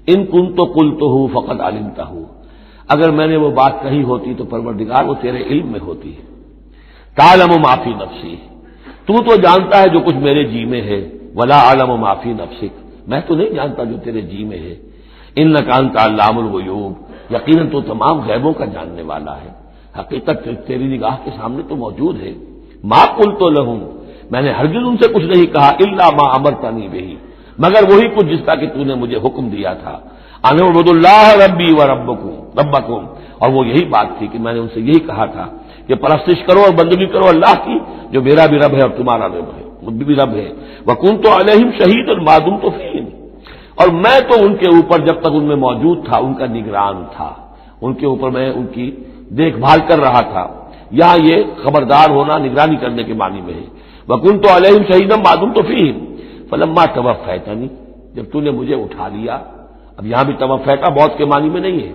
ان کنت قلتہ فقد علمتہ، اگر میں نے وہ بات کہی ہوتی تو پروردگار وہ تیرے علم میں ہوتی ہے۔ تعلم ما فی نفسی، تو جانتا ہے جو کچھ میرے جی میں ہے، ولا اعلم ما فی نفسک، میں تو نہیں جانتا جو تیرے جی میں ہے۔ انک انت علام الغیوب، یقیناً تو تمام غیبوں کا جاننے والا ہے، حقیقت تیری نگاہ کے سامنے تو موجود ہے۔ ما قلت لہم، میں نے ہرگز ان سے کچھ نہیں کہا، الا ما امرتنی بہ، مگر وہی کچھ جس کا کہ تو نے مجھے حکم دیا تھا، ان اعبدوا اللہ ربی و ربکم، اور وہ یہی بات تھی کہ میں نے ان سے یہی کہا تھا کہ پرستش کرو اور بندگی کرو اللہ کی، جو میرا بھی رب ہے اور تمہارا بھی رب ہے، وکنت علیہم شہیدا ما دمت فیہم، اور میں تو ان کے اوپر جب تک ان میں موجود تھا ان کا نگران تھا، ان کے اوپر میں ان کی دیکھ بھال کر رہا تھا۔ یہاں یہ خبردار ہونا نگرانی کرنے کے معنی میں ہے، وکنت علیہم شہیدا ما دمت فیہم فلما توفیتنی، جب تو نے مجھے اٹھا لیا۔ اب یہاں بھی توفیتا موت کے معنی میں نہیں ہے،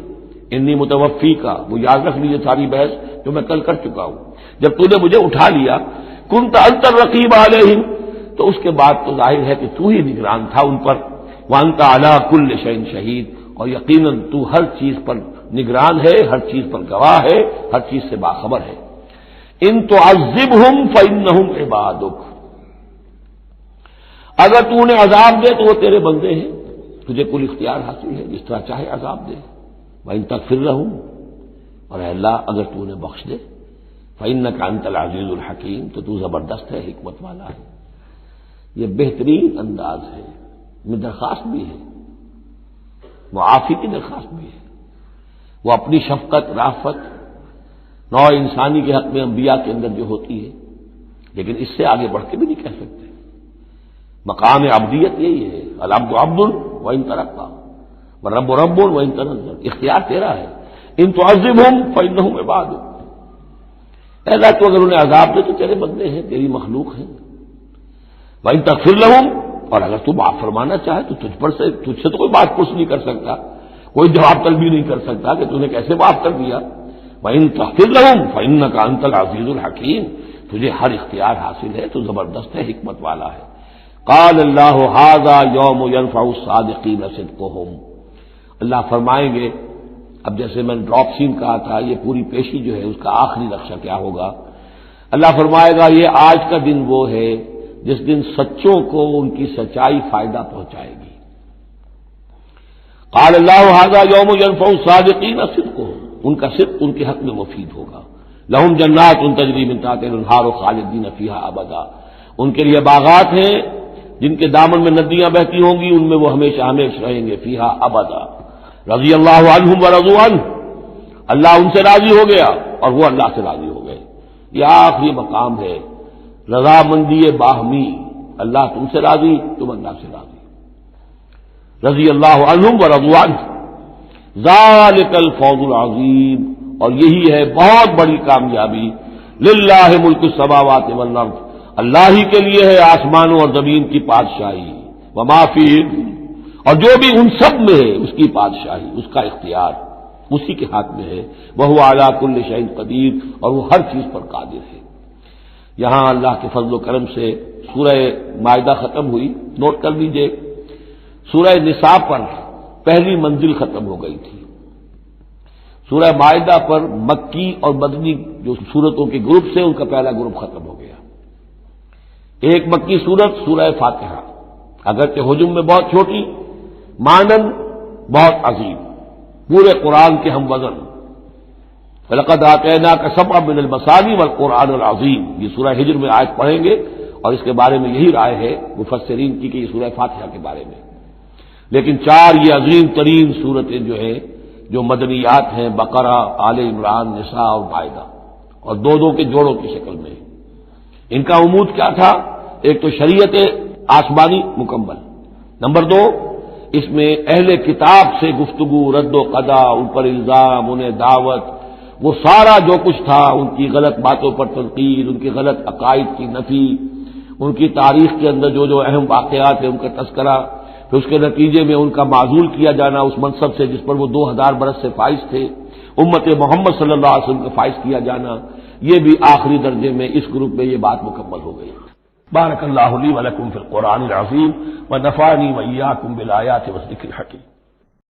انی متوفی کا، وہ یاد رکھ لیجیے ساری بحث جو میں کل کر چکا ہوں۔ جب تو نے مجھے اٹھا لیا، کنت انت الرقیب علیہم، تو اس کے بعد تو ظاہر ہے کہ تو ہی نگران تھا ان پر، وانت علی کل شیء شہید، اور یقیناً تو ہر چیز پر نگران ہے، ہر چیز پر گواہ ہے، ہر چیز سے باخبر ہے۔ ان تعذبہم فانہم عبادک، اگر تو انہیں عذاب دے تو وہ تیرے بندے ہیں، تجھے کل اختیار حاصل ہے، جس طرح چاہے عذاب دے۔ وَإِن تغفر لَهُمْ، اور اے اللہ اگر تو انہیں بخش دے، فَإِنَّكَ أَنْتَ الْعَزِيزُ الْحَكِيمُ، تو تو زبردست ہے، حکمت والا ہے۔ یہ بہترین انداز ہے، میں درخواست بھی ہے، معافی کی درخواست بھی ہے۔ وہ اپنی شفقت رافت نوع انسانی کے حق میں انبیاء کے اندر جو ہوتی ہے، لیکن اس سے آگے بڑھ کے بھی نہیں کہہ سکتے۔ مقام عبدیت یہی ہے، العبد عبد وان ترقى والرب رب وان تنزل، اختیار تیرا ہے۔ ان تعذبهم فانهم عبادك، اے اللہ تو اگر انہیں عذاب دے تو تیرے بندے ہیں، تیری مخلوق ہیں۔ وان تغفر لهم، اور اگر تو معاف فرمانا چاہے تو تجھ سے تو کوئی بات پوچھ نہیں کر سکتا، کوئی جواب طلبی نہیں کر سکتا کہ تو نے کیسے معاف کر دیا۔ وان تغفر لهم فانك انت العزيز الحكيم، تجھے ہر اختیار حاصل ہے، تو زبردست ہے، حکمت والا ہے۔ قال اللہ ھذا یوم ينفع الصادقین صدقهم، اللہ فرمائیں گے، اب جیسے میں نے ڈراپ سین کہا تھا، یہ پوری پیشی جو ہے اس کا آخری نقشہ کیا ہوگا، اللہ فرمائے گا یہ آج کا دن وہ ہے جس دن سچوں کو ان کی سچائی فائدہ پہنچائے گی۔ قال اللہ ھذا یوم ينفع الصادقین صدقهم، ان کا صدق ان کے حق میں مفید ہوگا۔ لہم جنات تجری من تحتها الانہار خالدین فیہا ابدا، ان کے لیے باغات ہیں جن کے دامن میں ندیاں بہتی ہوں گی، ان میں وہ ہمیشہ ہمیشہ رہیں گے، فیہا ابدا۔ رضی اللہ عنہم ورضوا عنہ، اللہ ان سے راضی ہو گیا اور وہ اللہ سے راضی ہو گئے۔ یہ آخری مقام ہے، رضامندی باہمی، اللہ تم سے راضی، تم اللہ سے راضی۔ رضی اللہ عنہم ورضوا عنہ، ذالک الفوز العظیم، اور یہی ہے بہت بڑی کامیابی۔ للہ ملک السماوات والارض، اللہ ہی کے لیے ہے آسمانوں اور زمین کی بادشاہی، وما فیہم، اور جو بھی ان سب میں ہے اس کی بادشاہی، اس کا اختیار اسی کے ہاتھ میں ہے۔ وہو علی کل شیء قدیر، اور وہ ہر چیز پر قادر ہے۔ یہاں اللہ کے فضل و کرم سے سورہ مائدہ ختم ہوئی، نوٹ کر لیجئے، سورہ نساء پر پہلی منزل ختم ہو گئی تھی، سورہ مائدہ پر مکی اور مدنی جو سورتوں کے گروپ سے ان کا پہلا گروپ ختم ہو گیا۔ ایک مکی سورت سورہ فاتحہ، اگرچہ حجم میں بہت چھوٹی، مانن بہت عظیم، پورے قرآن کے ہم وزن۔ فَلَقَدْ آتَيْنَاكَ سَبْعًا مِنَ الْمَثَانِي وَالْقُرْآنِ الْعَظِيمِ، یہ سورہ ہجر میں آیت پڑھیں گے اور اس کے بارے میں یہی رائے ہے مفسرین کی کہ یہ سورہ فاتحہ کے بارے میں، لیکن چار یہ عظیم ترین سورتیں جو ہیں جو مدنیات ہیں، بقرہ، آل عمران، نساء اور مائدہ، اور دو دو کے جوڑوں کی شکل میں۔ ان کا عمود کیا تھا؟ ایک تو شریعت آسمانی مکمل، نمبر دو اس میں اہل کتاب سے گفتگو، رد و قضا، ان پر الزام، انہیں دعوت، وہ سارا جو کچھ تھا، ان کی غلط باتوں پر تنقید، ان کی غلط عقائد کی نفی، ان کی تاریخ کے اندر جو جو اہم واقعات ہیں ان کا تذکرہ، پھر اس کے نتیجے میں ان کا معزول کیا جانا اس منصب سے جس پر وہ 2000 برس سے فائز تھے، امت محمد صلی اللہ علیہ وسلم کا فائز کیا جانا، یہ بھی آخری درجے میں اس گروپ میں یہ بات مکمل ہو گئی۔ بارک اللہ لی ولکم فی القرآن العظیم ونفعنی وإیاکم بالآیات والذکر الحکیم۔